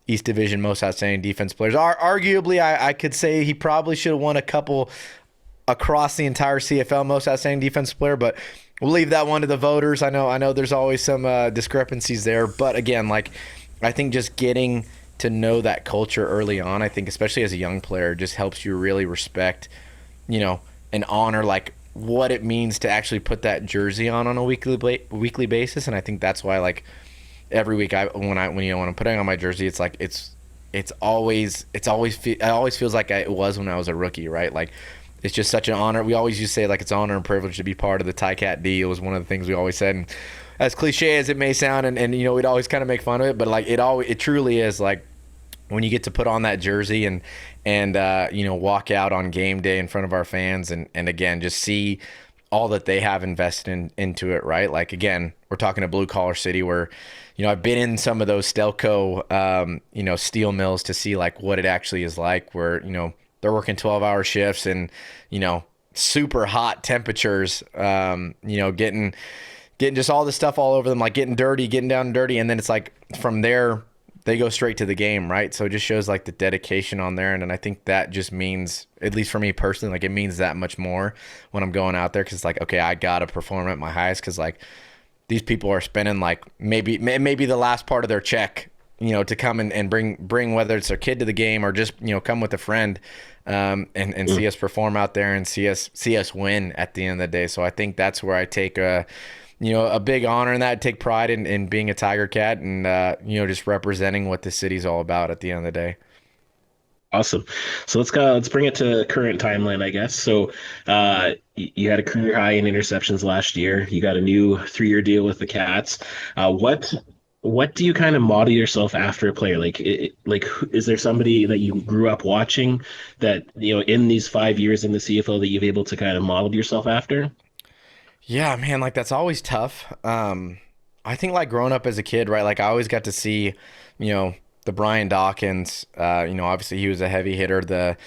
East Division Most Outstanding Defense Players. Arguably, I could say he probably should have won a couple across the entire CFL Most Outstanding Defensive Player, but we'll leave that one to the voters. I know there's always some discrepancies there, but again, like I think just getting to know that culture early on, I think especially as a young player, just helps you really respect, and honor like what it means to actually put that jersey on a weekly basis. And I think that's why like every week when I'm putting on my jersey, it's like it always feels like it was when I was a rookie, right? Like it's just such an honor. We always used to say like it's an honor and privilege to be part of the Ticat D. It was one of the things we always said. And as cliche as it may sound, and we'd always kind of make fun of it, but like it truly is like when you get to put on that jersey and walk out on game day in front of our fans, and again just see all that they have invested into it, right? Like again, we're talking a blue collar city where I've been in some of those Stelco steel mills to see like what it actually is like, where they're working 12-hour shifts and, super hot temperatures, getting just all this stuff all over them, like getting down and dirty. And then it's like from there, they go straight to the game, right? So it just shows like the dedication on there. And I think that just means, at least for me personally, like it means that much more when I'm going out there. Cause like, okay, I got to perform at my highest. Cause like these people are spending like maybe the last part of their check, to come and bring whether it's their kid to the game or just, come with a friend, and see us perform out there and see us win at the end of the day. So I think that's where I take a big honor in that, take pride in being a Tiger Cat and, just representing what the city's all about at the end of the day. Awesome. So let's bring it to current timeline, I guess. So you had a career high in interceptions last year. You got a new 3-year deal with the Cats. What what do you kind of model yourself after a player? Like, is there somebody that you grew up watching that, in these 5 years in the CFL that you've able to kind of model yourself after? Yeah, man, like that's always tough. I think like growing up as a kid, right? Like I always got to see, the Brian Dawkins. Obviously he was a heavy hitter. The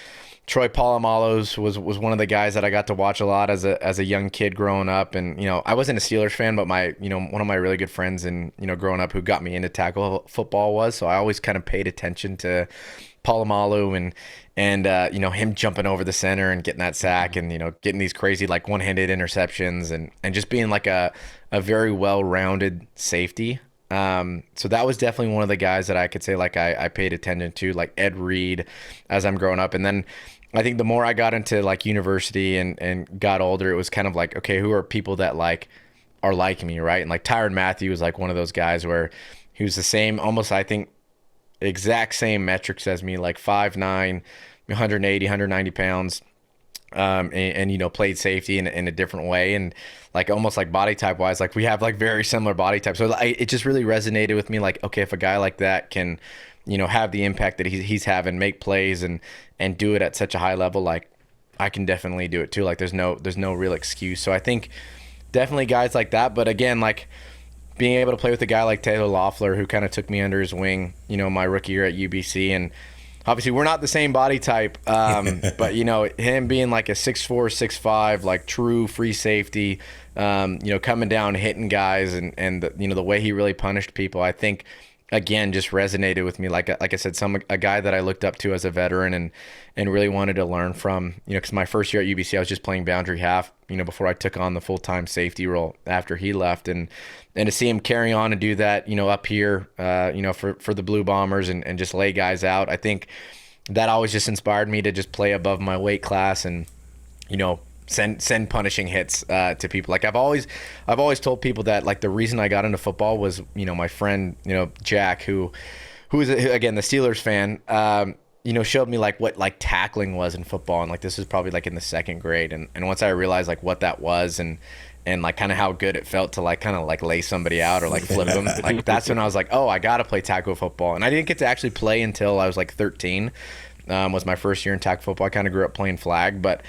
Troy Polamalu's was one of the guys that I got to watch a lot as a young kid growing up. And I wasn't a Steelers fan, but my one of my really good friends and growing up who got me into tackle football was. So I always kind of paid attention to Polamalu and him jumping over the center and getting that sack and getting these crazy like one-handed interceptions and just being like a very well-rounded safety. So that was definitely one of the guys that I could say like I paid attention to, like Ed Reed as I'm growing up. And then I think the more I got into like university and got older, it was kind of like, okay, who are people that like are like me, right? And like Tyrann Mathieu was like one of those guys where he was the same, almost I think exact same metrics as me, like 5'9", 180, 190 pounds, and played safety in a different way, and like almost like body type wise, like we have like very similar body types. So it just really resonated with me, like, okay, if a guy like that can, have the impact that he's having, make plays and do it at such a high level, like I can definitely do it too. Like there's no real excuse. So I think definitely guys like that. But again, like being able to play with a guy like Taylor Loeffler, who kind of took me under his wing, my rookie year at UBC. And obviously we're not the same body type, but, him being like a 6'4", 6'5", like true free safety, coming down, hitting guys and the way he really punished people, I think, again, just resonated with me. Like I said, a guy that I looked up to as a veteran and really wanted to learn from, because my first year at UBC, I was just playing boundary half, before I took on the full-time safety role after he left. And to see him carry on and do that, up here, for the Blue Bombers and just lay guys out, I think that always just inspired me to just play above my weight class and, send punishing hits to people. Like I've always told people that like the reason I got into football was, my friend, Jack, who is again the Steelers fan, showed me like what like tackling was in football, and like this was probably like in the second grade, and once I realized like what that was and like kind of how good it felt to like kind of like lay somebody out or like flip them, like that's when I was like, oh, I gotta play tackle football. And I didn't get to actually play until I was like 13. Was my first year in tackle football. I kind of grew up playing flag, but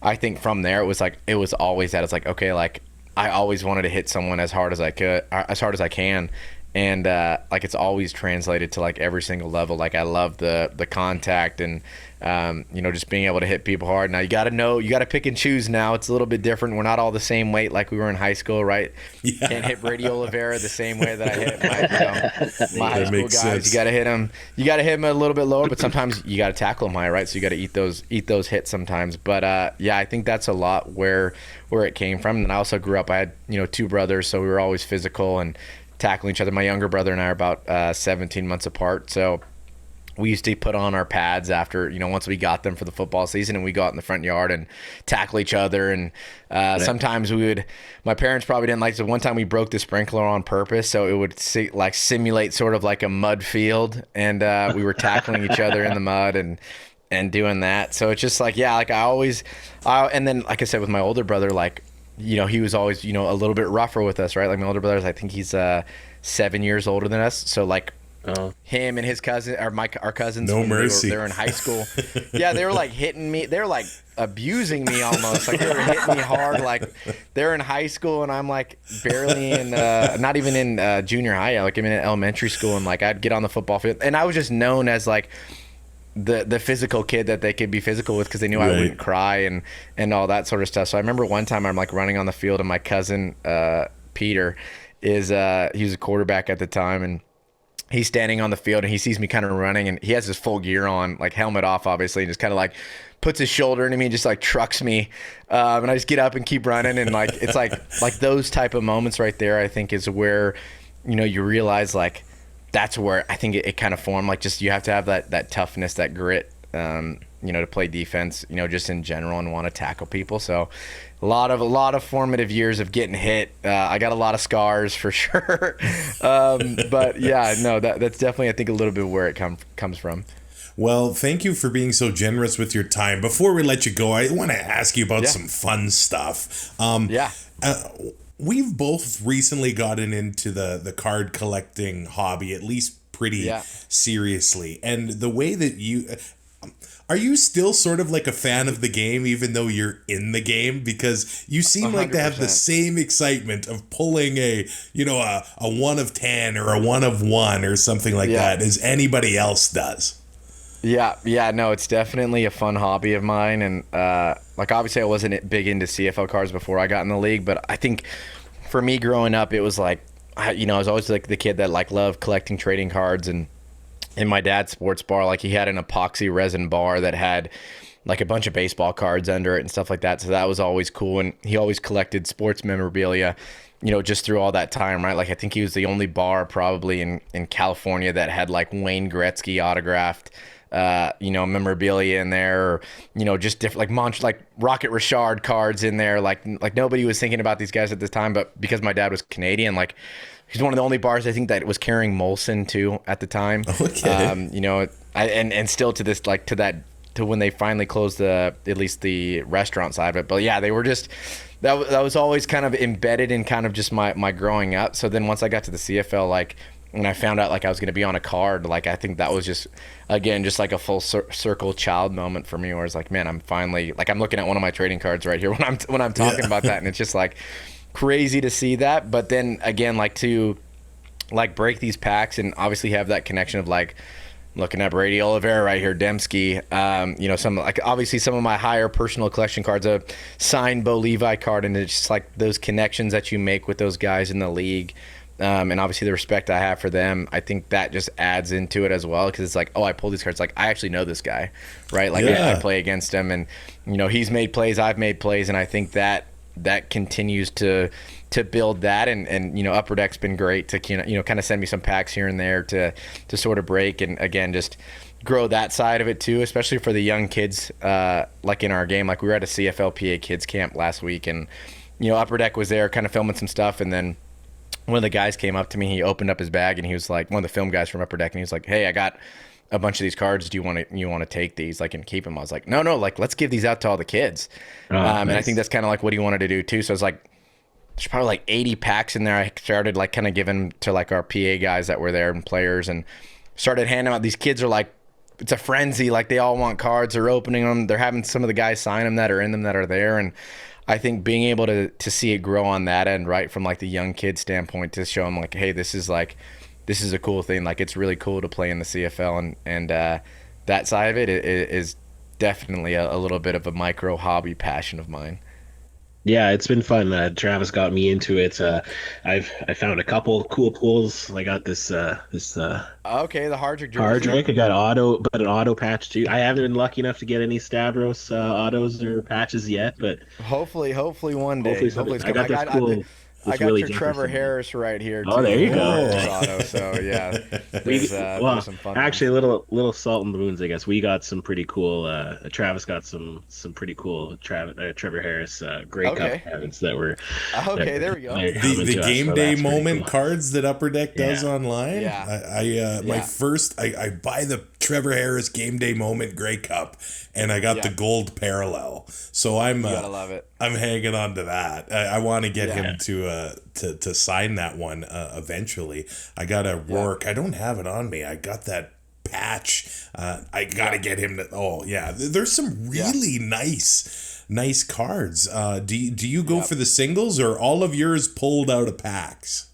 I think from there it was always that. It's like, okay, like I always wanted to hit someone as hard as I could, as hard as I can. And like it's always translated to like every single level. Like I love the contact and just being able to hit people hard. Now you got to pick and choose. Now it's a little bit different. We're not all the same weight like we were in high school, right? Yeah. Can't hit Brady Oliveira the same way that I hit my high school guys. Sense. You got to hit him. You got to hit him a little bit lower, but sometimes you got to tackle him high, right? So you got to eat those hits sometimes. But yeah, I think that's a lot where it came from. And I also grew up. I had two brothers, so we were always physical and tackling each other. My younger brother and I are about 17 months apart, so we used to put on our pads after, once we got them for the football season, and we go out in the front yard and tackle each other. And sometimes my parents probably didn't like it. So one time we broke the sprinkler on purpose, so it would simulate sort of like a mud field, and we were tackling each other in the mud and doing that. So it's just like, yeah, like and then like I said, with my older brother, like, he was always, a little bit rougher with us, right? Like my older brother, I think he's 7 years older than us. So like him and his cousin, our cousins, no mercy. They were in high school. Yeah, they were like hitting me. They were like abusing me almost. Like they were hitting me hard. Like they're in high school and I'm like barely in, not even in junior high. Like I'm in elementary school, and like I'd get on the football field, and I was just known as like the physical kid that they could be physical with, because they knew I wouldn't cry and all that sort of stuff. So I remember one time I'm like running on the field, and my cousin Peter he was a quarterback at the time, and he's standing on the field and he sees me kind of running, and he has his full gear on, like helmet off obviously, and just kind of like puts his shoulder into me and just like trucks me, and I just get up and keep running. And like it's like those type of moments right there, I think, is where you realize like that's where I think it kind of formed. Like just you have to have that toughness, that grit, to play defense, just in general, and want to tackle people. So a lot of formative years of getting hit. I got a lot of scars for sure. But yeah, no, that's definitely, I think, a little bit where it comes from. Well, thank you for being so generous with your time. Before we let you go, I want to ask you about some fun stuff. we've both recently gotten into the card collecting hobby, at least pretty seriously. And the way that are you still sort of like a fan of the game, even though you're in the game? Because you seem 100%. Like to have the same excitement of pulling a 1 of 10 or a 1 of 1 or something like that as anybody else does. Yeah, no, it's definitely a fun hobby of mine. And like, obviously I wasn't big into CFL cards before I got in the league, but I think for me growing up, it was like, I was always like the kid that like loved collecting trading cards. And in my dad's sports bar, like he had an epoxy resin bar that had like a bunch of baseball cards under it and stuff like that. So that was always cool. And he always collected sports memorabilia, just through all that time, right? Like I think he was the only bar probably in California that had like Wayne Gretzky autographed memorabilia in there, or, just different, like Rocket Richard cards in there. Like nobody was thinking about these guys at this time, but because my dad was Canadian, like he's one of the only bars I think that was carrying Molson too at the time. Okay. And still to this, like to when they finally closed at least the restaurant side of it. But yeah, they were just, that was always kind of embedded in kind of just my growing up. So then once I got to the CFL, like, when I found out like I was going to be on a card, like I think that was just, again, just like a full circle child moment for me, where it's like, man, I'm finally, like, I'm looking at one of my trading cards right here when I'm talking about that, and it's just like crazy to see that. But then again, like to like break these packs and obviously have that connection of like looking at Brady Oliveira right here, Dembski, some like obviously some of my higher personal collection cards, a signed Bo Levi card, and it's just like those connections that you make with those guys in the league. And obviously the respect I have for them, I think that just adds into it as well, because it's like, oh, I pulled these cards, like I actually know this guy, right? Like I play against him, and he's made plays, I've made plays, and I think that continues to build that, and Upper Deck's been great to kind of send me some packs here and there to sort of break, and again just grow that side of it too, especially for the young kids like in our game. Like we were at a CFL PA kids camp last week, and Upper Deck was there kind of filming some stuff, and then one of the guys came up to me, he opened up his bag, and he was like, one of the film guys from Upper Deck, and he was like, hey, I got a bunch of these cards. Do you want to take these, like, and keep them? I was like, no, like, let's give these out to all the kids. Nice. And I think that's kind of like what he wanted to do too. So I was like, there's probably like 80 packs in there. I started like kind of giving to like our PA guys that were there and players, and started handing out. These kids are like, it's a frenzy. Like they all want cards. They're opening them. They're having some of the guys sign them that are in them that are there. And I think being able to see it grow on that end, right, from like the young kid standpoint, to show them like, hey, this is a cool thing. Like it's really cool to play in the CFL, and that side of it is definitely a little bit of a micro hobby passion of mine. Yeah, it's been fun. Travis got me into it. I found a couple cool pulls. I got this okay, the Hardrick jersey. Hardrick. I got an auto patch too. I haven't been lucky enough to get any Stavros autos or patches yet, but hopefully one day. Hopefully I got this cool. I got your Trevor Harris right here too. Oh, there you go. Auto, so yeah, there's some fun. Actually, a little salt in the wounds, I guess. We got some pretty cool. Travis got some pretty cool Trevor Harris Grey Cup cards that were. Okay, there we go. The game day moment cards that Upper Deck does online. Yeah. My first, I buy the Trevor Harris game day moment Grey Cup, and I got the gold parallel. So you gotta love it. I'm hanging on to that. I want to get him to sign that one eventually. I gotta work. I don't have it on me. I got that patch. I gotta get him to. Oh yeah, there's some really nice cards. Do you go for the singles, or all of yours pulled out of packs?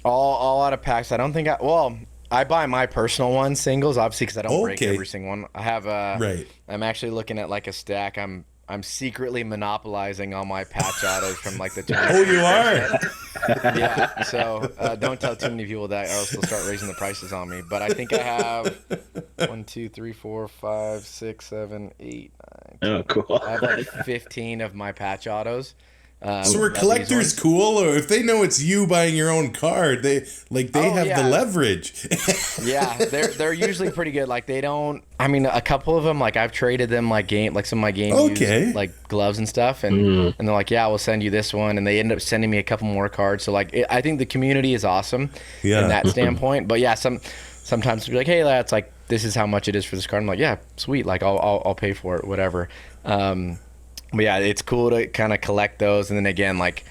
All out of packs. I don't think I buy my personal one singles, obviously, because I don't break every single one. I have I'm actually looking at like a stack. I'm secretly monopolizing all my patch autos from like the. Oh, you are. Yeah. So don't tell too many people that, or else they'll start raising the prices on me. But I think I have 1, 2, 3, 4, 5, 6, 7, 8, 9. Oh, cool. I have like 15 of my patch autos. So are collectors cool, or if they know it's you buying your own card, they have the leverage? Yeah, they're usually pretty good. Like they don't. I mean, a couple of them, like I've traded them like some of my game used, like gloves and stuff, and they're like, yeah, we'll send you this one, and they end up sending me a couple more cards. So like, I think the community is awesome in that standpoint. But yeah, sometimes they'll be like, hey, lads, like this is how much it is for this card. I'm like, yeah, sweet, like I'll pay for it, whatever. But yeah, it's cool to kind of collect those, and then again, like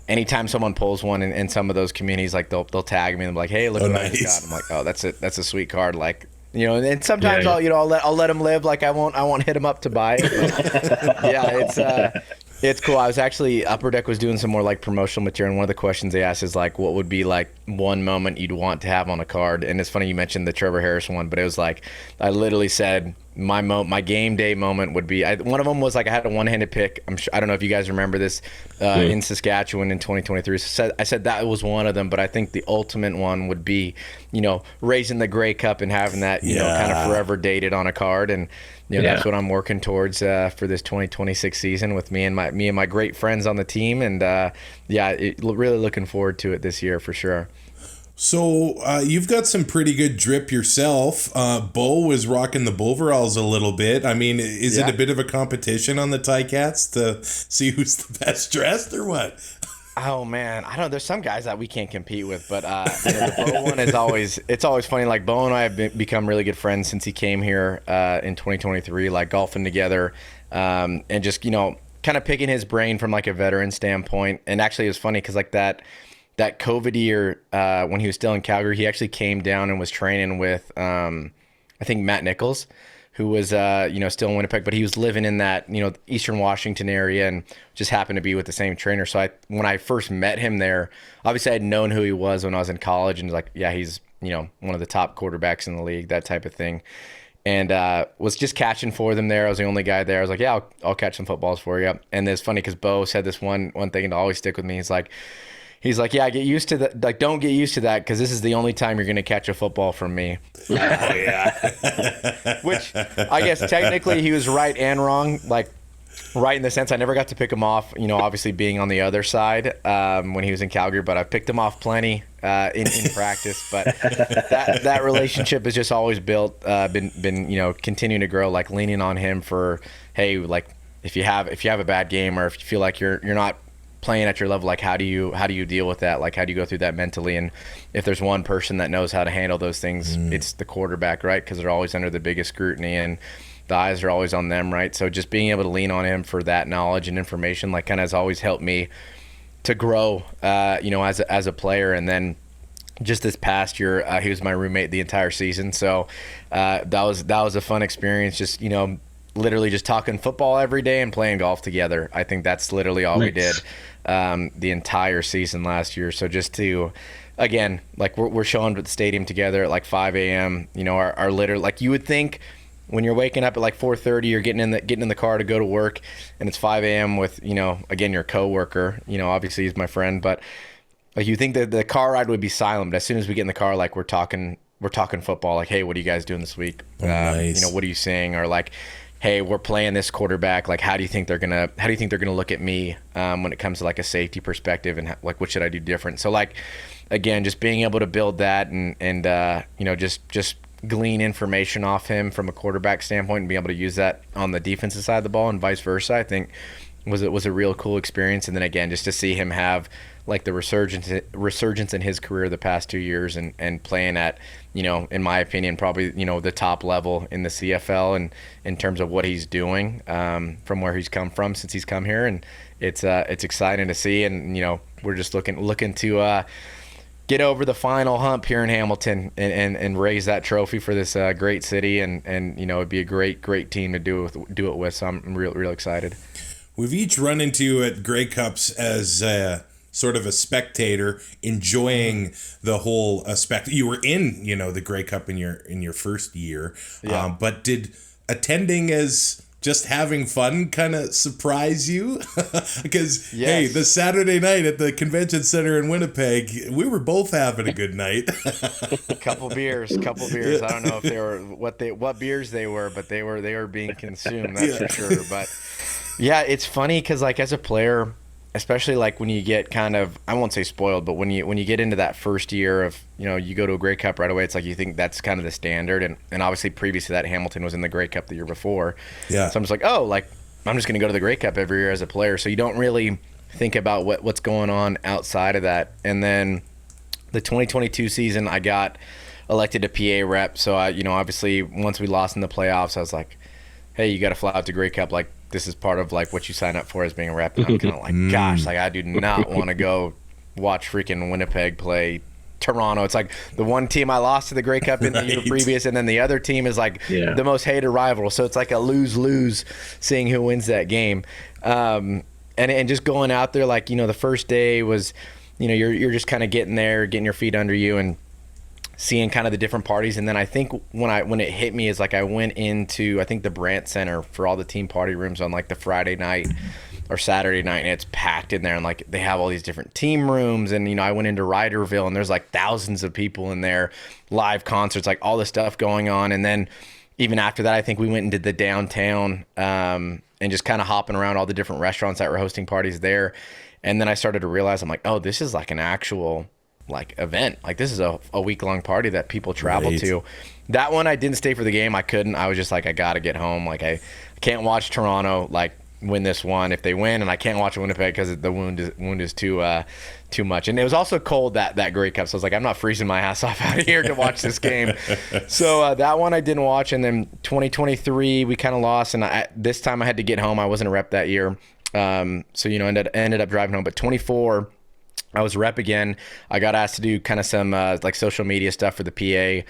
anytime someone pulls one in some of those communities, like they'll tag me and be like, hey, look what I just got. I'm like, oh, that's a sweet card. Like, you know, and sometimes I'll let them live. Like I won't hit them up to buy it. But, yeah, it's cool. I was actually, Upper Deck was doing some more like promotional material, and one of the questions they asked is like, what would be like one moment you'd want to have on a card? And it's funny you mentioned the Trevor Harris one, but it was like, I literally said my game day moment would be, one of them was like I had a one-handed pick. I don't know if you guys remember this in Saskatchewan in 2023. So I said that was one of them, but I think the ultimate one would be, you know, raising the Grey Cup and having that, you know, kind of forever dated on a card. And you know, that's what I'm working towards for this 2026 season with me and my great friends on the team. And really looking forward to it this year for sure. So you've got some pretty good drip yourself. Bo was rocking the Boveralls a little bit. I mean, is it a bit of a competition on the Ticats to see who's the best dressed or what? Oh man, I don't know. There's some guys that we can't compete with, but you know, the Bo one is it's always funny. Like Bo and I have become really good friends since he came here in 2023, like golfing together, and just, you know, kind of picking his brain from like a veteran standpoint. And actually, it was funny because like that COVID year when he was still in Calgary, he actually came down and was training with I think Matt Nichols, who was you know, still in Winnipeg, but he was living in that, you know, Eastern Washington area and just happened to be with the same trainer. So when I first met him there, obviously I had known who he was when I was in college, and was like, yeah, he's, you know, one of the top quarterbacks in the league, that type of thing. And was just catching for them there. I was the only guy there. I was like, yeah, I'll catch some footballs for you. And it's funny because Bo said this one thing to always stick with me. He's like, yeah, get used to that. Like, don't get used to that because this is the only time you're going to catch a football from me. Oh, yeah. Which I guess technically he was right and wrong. Like, right in the sense I never got to pick him off, you know, obviously being on the other side when he was in Calgary, but I picked him off plenty in practice. But that relationship has just always been, you know, continuing to grow, like leaning on him for, hey, like if you have a bad game or if you feel like you're not playing at your level, like how do you deal with that? Like how do you go through that mentally? And if there's one person that knows how to handle those things, it's the quarterback, right? Because they're always under the biggest scrutiny and the eyes are always on them, right? So just being able to lean on him for that knowledge and information, like kind of has always helped me to grow, you know, as a player. And then just this past year, he was my roommate the entire season, so that was a fun experience. Just, you know, literally just talking football every day and playing golf together. I think that's literally all we did the entire season last year. So just to, again, like we're showing up at the stadium together at like 5 a.m. You know, our literally, like you would think when you're waking up at like 4:30, you're getting in the car to go to work, and it's 5 a.m. with, you know, again, your coworker. You know, obviously he's my friend, but like you think that the car ride would be silent, but as soon as we get in the car, like we're talking football. Like, hey, what are you guys doing this week? Nice. You know, what are you seeing? Or like, hey, we're playing this quarterback. Like, how do you think they're gonna look at me when it comes to like a safety perspective, and like what should I do different? So like, again, just being able to build that and you know, just glean information off him from a quarterback standpoint and be able to use that on the defensive side of the ball and vice versa, I think was a real cool experience. And then again, just to see him have like the resurgence in his career the past 2 years and playing at, you know, in my opinion, probably, you know, the top level in the CFL and in terms of what he's doing from where he's come from since he's come here. And it's exciting to see. And, you know, we're just looking to get over the final hump here in Hamilton and raise that trophy for this great city. And you know, it'd be a great team to do it with. So I'm real excited. We've each run into at Grey Cups as sort of a spectator, enjoying the whole spectacle. You were in, you know, the Grey Cup in your first year, but did attending as just having fun kind of surprise you? Because hey, the Saturday night at the convention center in Winnipeg, we were both having a good night. couple beers. I don't know if they were what beers they were, but they were being consumed. That's for sure. But yeah, it's funny because like as a player, especially like when you get kind of, I won't say spoiled, but when you get into that first year of, you know, you go to a Grey Cup right away, it's like you think that's kind of the standard. And obviously previous to that, Hamilton was in the Grey Cup the year before. Yeah. So I'm just like, oh, like I'm just going to go to the Grey Cup every year as a player. So you don't really think about what's going on outside of that. And then the 2022 season, I got elected a PA rep. So I, you know, obviously once we lost in the playoffs, I was like, hey, you got to fly out to Grey Cup. Like, this is part of like what you sign up for as being a rep. And I'm kind of like, gosh, like I do not want to go watch freaking Winnipeg play Toronto. It's like the one team I lost to the Grey Cup in the year previous, and then the other team is like the most hated rival. So it's like a lose-lose seeing who wins that game. And just going out there, like, the first day was, you're just kind of getting there, getting your feet under you and seeing kind of the different parties. And then I think when it hit me is like I went into, I think, the Brandt Center for all the team party rooms on like the Friday night or Saturday night, and it's packed in there, and like they have all these different team rooms. And I went into Ryderville, and there's like thousands of people in there, live concerts, like all this stuff going on. And then even after that, I think we went into the downtown and just kind of hopping around all the different restaurants that were hosting parties there. And then I started to realize, I'm like, oh, this is like an actual like event. Like this is a week-long party that people travel to. That one I didn't stay for the game. I couldn't. I was just like, I gotta get home. Like I can't watch Toronto like win this one if they win, and I can't watch Winnipeg because the wound is too much. And it was also cold that Grey Cup, so I was like, I'm not freezing my ass off out here to watch this game. So that one I didn't watch. And then 2023 we kind of lost, and this time I had to get home. I wasn't a rep that year, so ended up driving home. But 24 I was a rep again. I got asked to do kind of some like social media stuff for the PA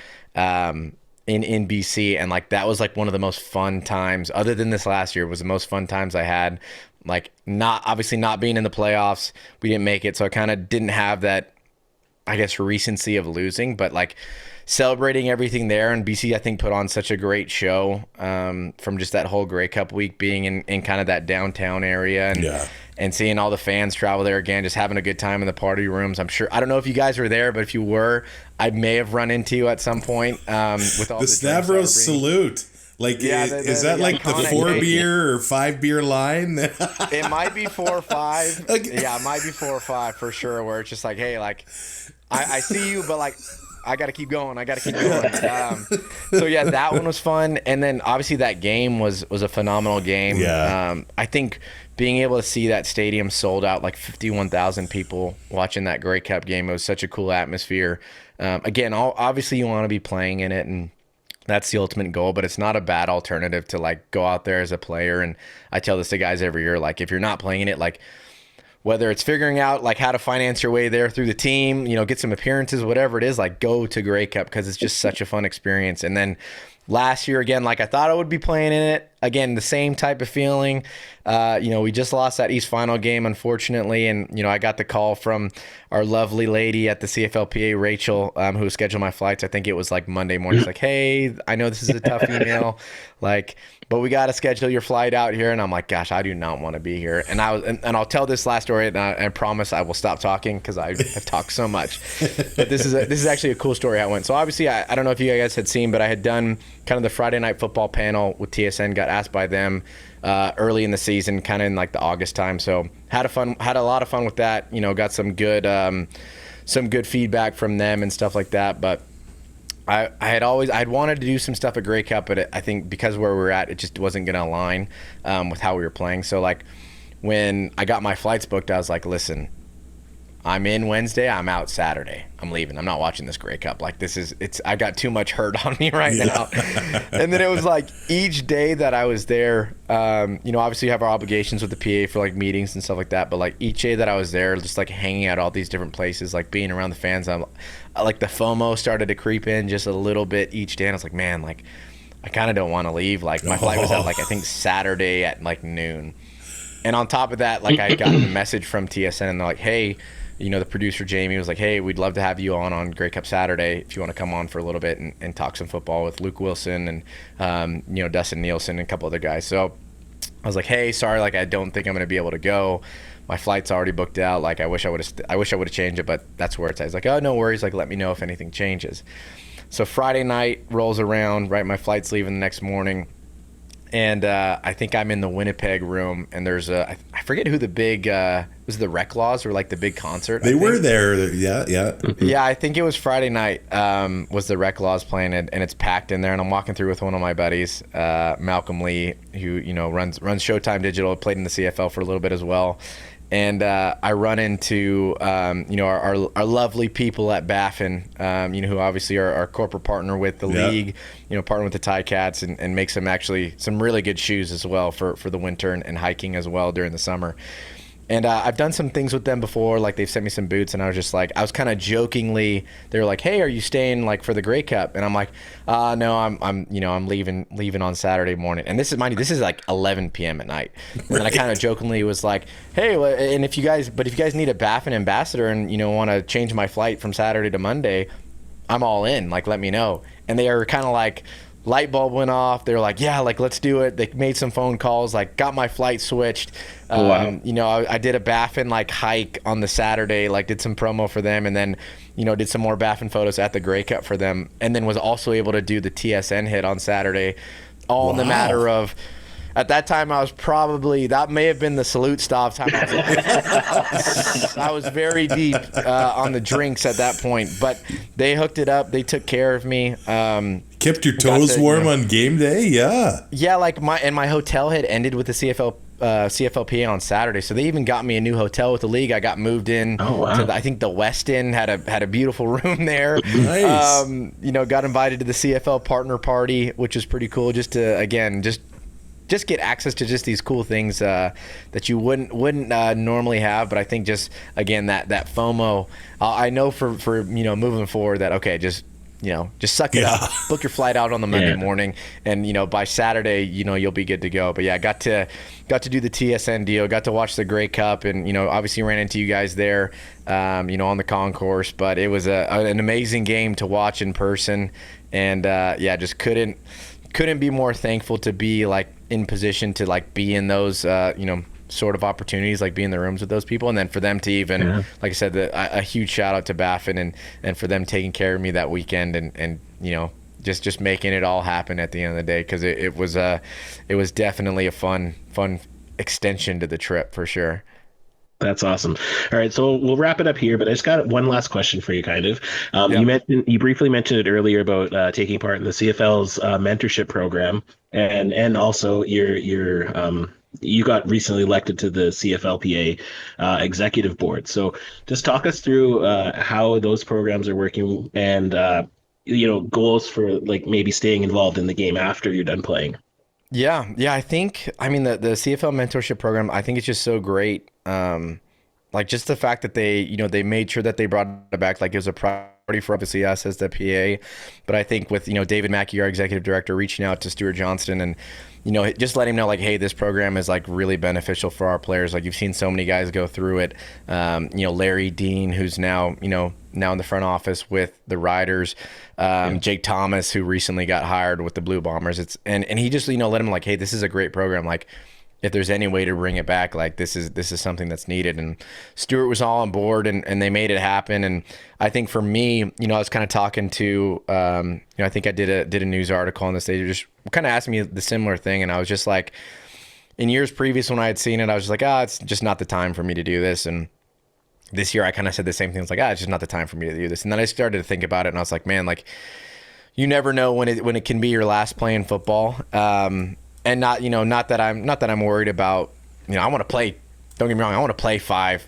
in BC, and like that was like one of the most fun times, other than this last year, was the most fun times I had. Like obviously not being in the playoffs, we didn't make it, so I kind of didn't have that, I guess, recency of losing, but like celebrating everything there. And BC, I think, put on such a great show from just that whole Grey Cup week, being in kind of that downtown area and seeing all the fans travel there again, just having a good time in the party rooms. I'm sure, I don't know if you guys were there, but if you were, I may have run into you at some point with all the Stavros salute. Like, is that like the 4 beer or 5 beer line? It might be 4 or 5. Okay. Yeah, it might be 4 or 5 for sure, where it's just like, hey, like, I see you, but like, I got to keep going. So yeah, that one was fun. And then obviously that game was a phenomenal game. Yeah. I think being able to see that stadium sold out, like 51,000 people watching that Grey Cup game, it was such a cool atmosphere. Again, obviously you want to be playing in it, and that's the ultimate goal, but it's not a bad alternative to like go out there as a player. And I tell this to guys every year, like if you're not playing in it, like whether it's figuring out like how to finance your way there through the team, get some appearances, whatever it is, like go to Grey Cup, because it's just such a fun experience. And then last year, again, like I thought I would be playing in it. Again, the same type of feeling. We just lost that East Final game, unfortunately. And, I got the call from our lovely lady at the CFLPA, Rachel, who scheduled my flights. I think it was like Monday morning. She's like, hey, I know this is a tough email, but we got to schedule your flight out here. And I'm like, gosh, I do not want to be here. And I'll tell this last story, and I promise I will stop talking because I have talked so much. But this is actually a cool story how it went. So obviously, I don't know if you guys had seen, but I had done kind of the Friday Night Football panel with TSN, got asked by them early in the season, kind of in like the August time. So had a lot of fun with that. Got some good feedback from them and stuff like that. But I'd wanted to do some stuff at Grey Cup, but I think because where we were at, it just wasn't going to align with how we were playing. So like when I got my flights booked, I was like, listen, I'm in Wednesday, I'm out Saturday. I'm leaving. I'm not watching this Grey Cup. Like I got too much hurt on me right now. And then it was like each day that I was there, obviously you have our obligations with the PA for like meetings and stuff like that. But like each day that I was there, just like hanging out all these different places, like being around the fans, like the FOMO started to creep in just a little bit each day. And I was like, man, like I kind of don't want to leave. Like my flight was at like, I think Saturday at like noon. And on top of that, like I got a message from TSN, and they're like, hey, the producer Jamie was like, hey, we'd love to have you on Grey Cup Saturday if you want to come on for a little bit and talk some football with Luke Wilson and Dustin Nielsen and a couple other guys. So I was like, hey, sorry, like I don't think I'm going to be able to go. My flight's already booked out. Like I wish I would have changed it, but that's where it's at. He's like, oh, no worries. Like let me know if anything changes. So Friday night rolls around, right? My flight's leaving the next morning. And I think I'm in the Winnipeg room, and there's I forget who the big was it the Rec Laws or like the big concert. They were there, yeah. Yeah, I think it was Friday night. Was the Rec Laws playing it, and it's packed in there. And I'm walking through with one of my buddies, Malcolm Lee, who runs Showtime Digital, played in the CFL for a little bit as well. and I run into our lovely people at Baffin, who obviously are our corporate partner with the league, partner with the Ticats, and make some really good shoes as well for the winter and hiking as well during the summer. And I've done some things with them before, like they've sent me some boots, and I was kind of jokingly, they were like, "Hey, are you staying like for the Grey Cup?" And I'm like, "No, I'm leaving on Saturday morning." And this is like 11 p.m. at night. And then I kind of jokingly was like, "Hey, and if you guys need a Baffin ambassador and want to change my flight from Saturday to Monday, I'm all in. Like, let me know." And they are kind of like, light bulb went off. They were like, "Yeah, like let's do it." They made some phone calls, like got my flight switched. Wow. I did a Baffin like hike on the Saturday, like did some promo for them, and then did some more Baffin photos at the Grey Cup for them, and then was also able to do the TSN hit on Saturday, all in the matter of. At that time, that may have been the salute stop time. I was very deep on the drinks at that point, but they hooked it up. They took care of me. Kept your toes warm on game day, yeah. Yeah, like my hotel had ended with the CFLPA on Saturday, so they even got me a new hotel with the league. I got moved in. Oh, wow. I think the Westin had a beautiful room there. Nice. Got invited to the CFL partner party, which was pretty cool. Just to again just get access to just these cool things that you wouldn't normally have. But I think just again that FOMO, I know for moving forward that okay, just suck it up, book your flight out on the Monday morning, and by Saturday you'll be good to go. But yeah, I got to do the TSN deal, got to watch the Grey Cup, and obviously ran into you guys there on the concourse. But it was an amazing game to watch in person, and just couldn't be more thankful to be like in position to like be in those sort of opportunities, like be in the rooms with those people, and then for them to even like I said, a huge shout out to Baffin and for them taking care of me that weekend and just making it all happen at the end of the day, because it was definitely a fun extension to the trip for sure. That's awesome. All right, so we'll wrap it up here, but I just got one last question for you, kind of. You briefly mentioned it earlier about taking part in the CFL's mentorship program, and also you got recently elected to the CFLPA executive board. So just talk us through how those programs are working and goals for like maybe staying involved in the game after you're done playing. Yeah. I think, the CFL mentorship program, I think it's just so great. Like just the fact that they made sure that they brought it back, like it was a priority for obviously us as the PA. But I think with, David Mackey, our executive director, reaching out to Stuart Johnston and, just let him know like, hey, this program is like really beneficial for our players. Like you've seen so many guys go through it. Larry Dean, who's now in the front office with the Riders, Jake Thomas, who recently got hired with the Blue Bombers. And he just, let him like, hey, this is a great program. Like if there's any way to bring it back, like this is something that's needed. And Stuart was all on board and they made it happen. And I think for me, I was kind of talking to, I think I did a news article on this. They just kind of asked me the similar thing. And I was just like, in years previous when I had seen it, I was just like, it's just not the time for me to do this. And this year I kind of said the same thing. I was like, it's just not the time for me to do this. And then I started to think about it and I was like, man, like you never know when it can be your last play in football. And not that I'm worried about, I want to play, don't get me wrong, I want to play 5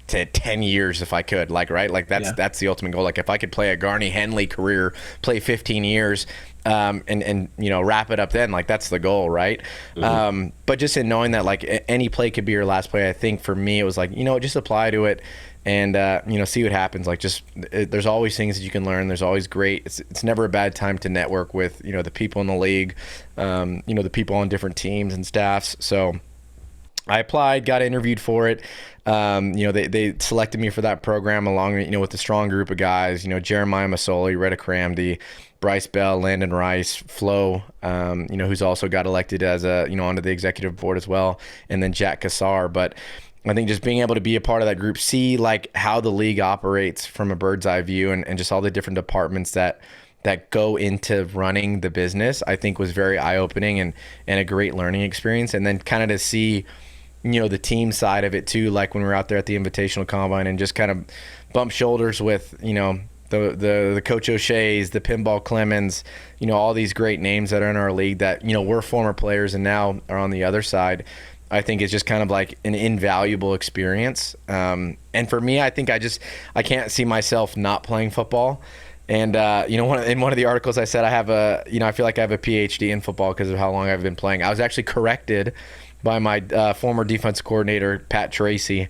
to 10 years if I could, like, right? Like that's the ultimate goal. Like if I could play a Garney Henley career, play 15 years, and wrap it up then, like that's the goal, right? Mm-hmm. But just in knowing that like any play could be your last play, I think for me it was like, just apply to it and see what happens. Like there's always things that you can learn. There's always it's never a bad time to network with the people in the league, the people on different teams and staffs. So I applied, got interviewed for it. They selected me for that program along with a strong group of guys, Jeremiah Masoli, Retta Cramdy, Bryce Bell, Landon Rice, Flo, who's also got elected as onto the executive board as well, and then Jack Kassar. But I think just being able to be a part of that group, see like how the league operates from a bird's eye view and just all the different departments that go into running the business, I think was very eye-opening and a great learning experience. And then kind of to see, the team side of it too, like when we were out there at the Invitational Combine and just kind of bump shoulders with, the Coach O'Shea's, the Pinball Clemens, all these great names that are in our league that, were former players and now are on the other side. I think is just kind of like an invaluable experience. And for me, I think I can't see myself not playing football. And, in one of the articles I said I feel like I have a PhD in football because of how long I've been playing. I was actually corrected by my former defense coordinator, Pat Tracy.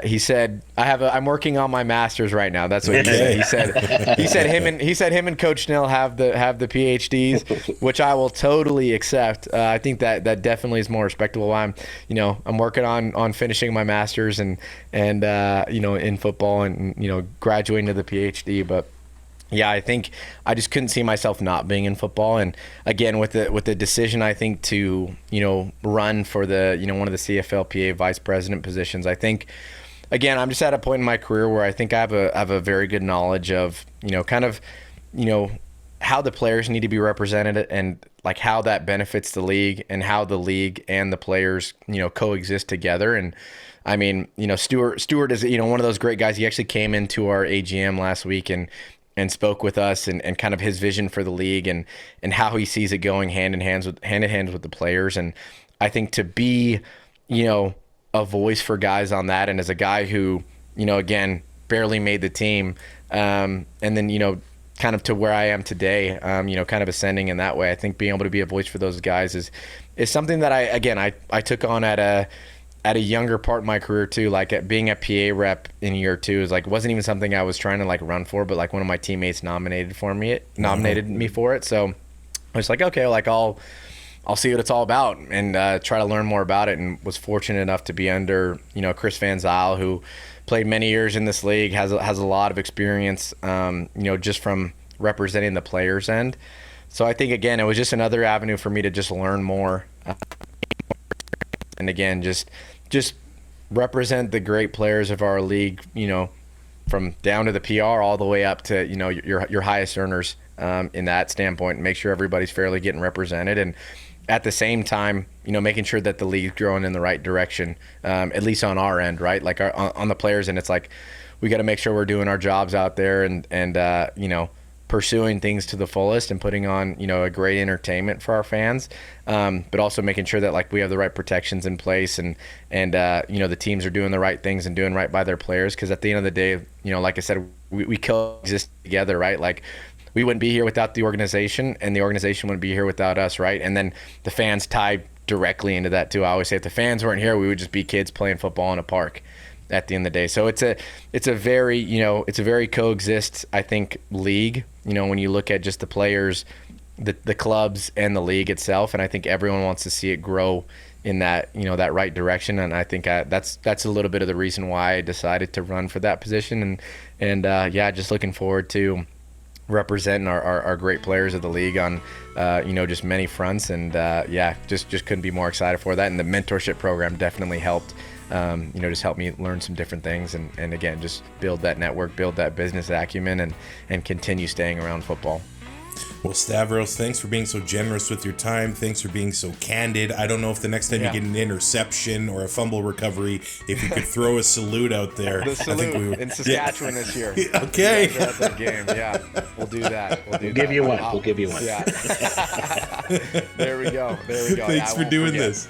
He said, I'm working on my master's right now. That's what he said. He said him and Coach Snell have the PhDs, which I will totally accept. I think that definitely is more respectable. I'm working on finishing my master's and in football and, graduating to the PhD. But yeah, I think I just couldn't see myself not being in football. And again, with the decision, I think to, run for the, one of the CFLPA vice president positions, I think, again, I'm just at a point in my career where I think I have a very good knowledge of, how the players need to be represented and like how that benefits the league and how the league and the players, coexist together. And I mean, Stuart is, one of those great guys. He actually came into our AGM last week and spoke with us and kind of his vision for the league and how he sees it going hand in hand with the players. And I think to be, a voice for guys on that, and as a guy who, again, barely made the team, and then, kind of to where I am today, kind of ascending in that way, I think being able to be a voice for those guys is something that I took on at a younger part of my career too. Like at being a PA rep in year 2 is like wasn't even something I was trying to like run for, but like one of my teammates nominated me for it. So I was like, okay, like I'll see what it's all about and try to learn more about it. And was fortunate enough to be under Chris Van Zyl, who played many years in this league, has a lot of experience, just from representing the players end. So I think again it was just another avenue for me to just learn more, and again just represent the great players of our league, from down to the PR all the way up to, your highest earners, in that standpoint, and make sure everybody's fairly getting represented. And at the same time, making sure that the league's growing in the right direction, at least on our end, right? Like on the players end, it's like we got to make sure we're doing our jobs out there and pursuing things to the fullest and putting on, a great entertainment for our fans, but also making sure that like we have the right protections in place and the teams are doing the right things and doing right by their players. Because at the end of the day, like I said, we coexist together, right? Like we wouldn't be here without the organization, and the organization wouldn't be here without us, right? And then the fans tie directly into that too. I always say if the fans weren't here, we would just be kids playing football in a park at the end of the day. So it's a very coexist, I think, league, when you look at just the players, the clubs and the league itself. And I think everyone wants to see it grow in that, that right direction. And I think that's a little bit of the reason why I decided to run for that position. And just looking forward to representing our great players of the league on, just many fronts. And just couldn't be more excited for that. And the mentorship program definitely helped. Just help me learn some different things and again, just build that network, build that business acumen and continue staying around football. Well, Stavros, thanks for being so generous with your time. Thanks for being so candid. I don't know if the next time you get an interception or a fumble recovery, if you could throw a salute out there. The salute in Saskatchewan this year. Okay. At the game. Yeah, we'll do that. We'll give you one. We'll give you one. Yeah. There we go. Thanks for doing this.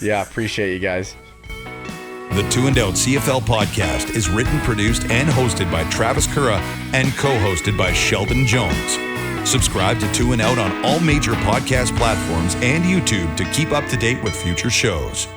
Yeah, appreciate you guys. The Two and Out CFL podcast is written, produced, and hosted by Travis Currah and co-hosted by Sheldon Jones. Subscribe to Two and Out on all major podcast platforms and YouTube to keep up to date with future shows.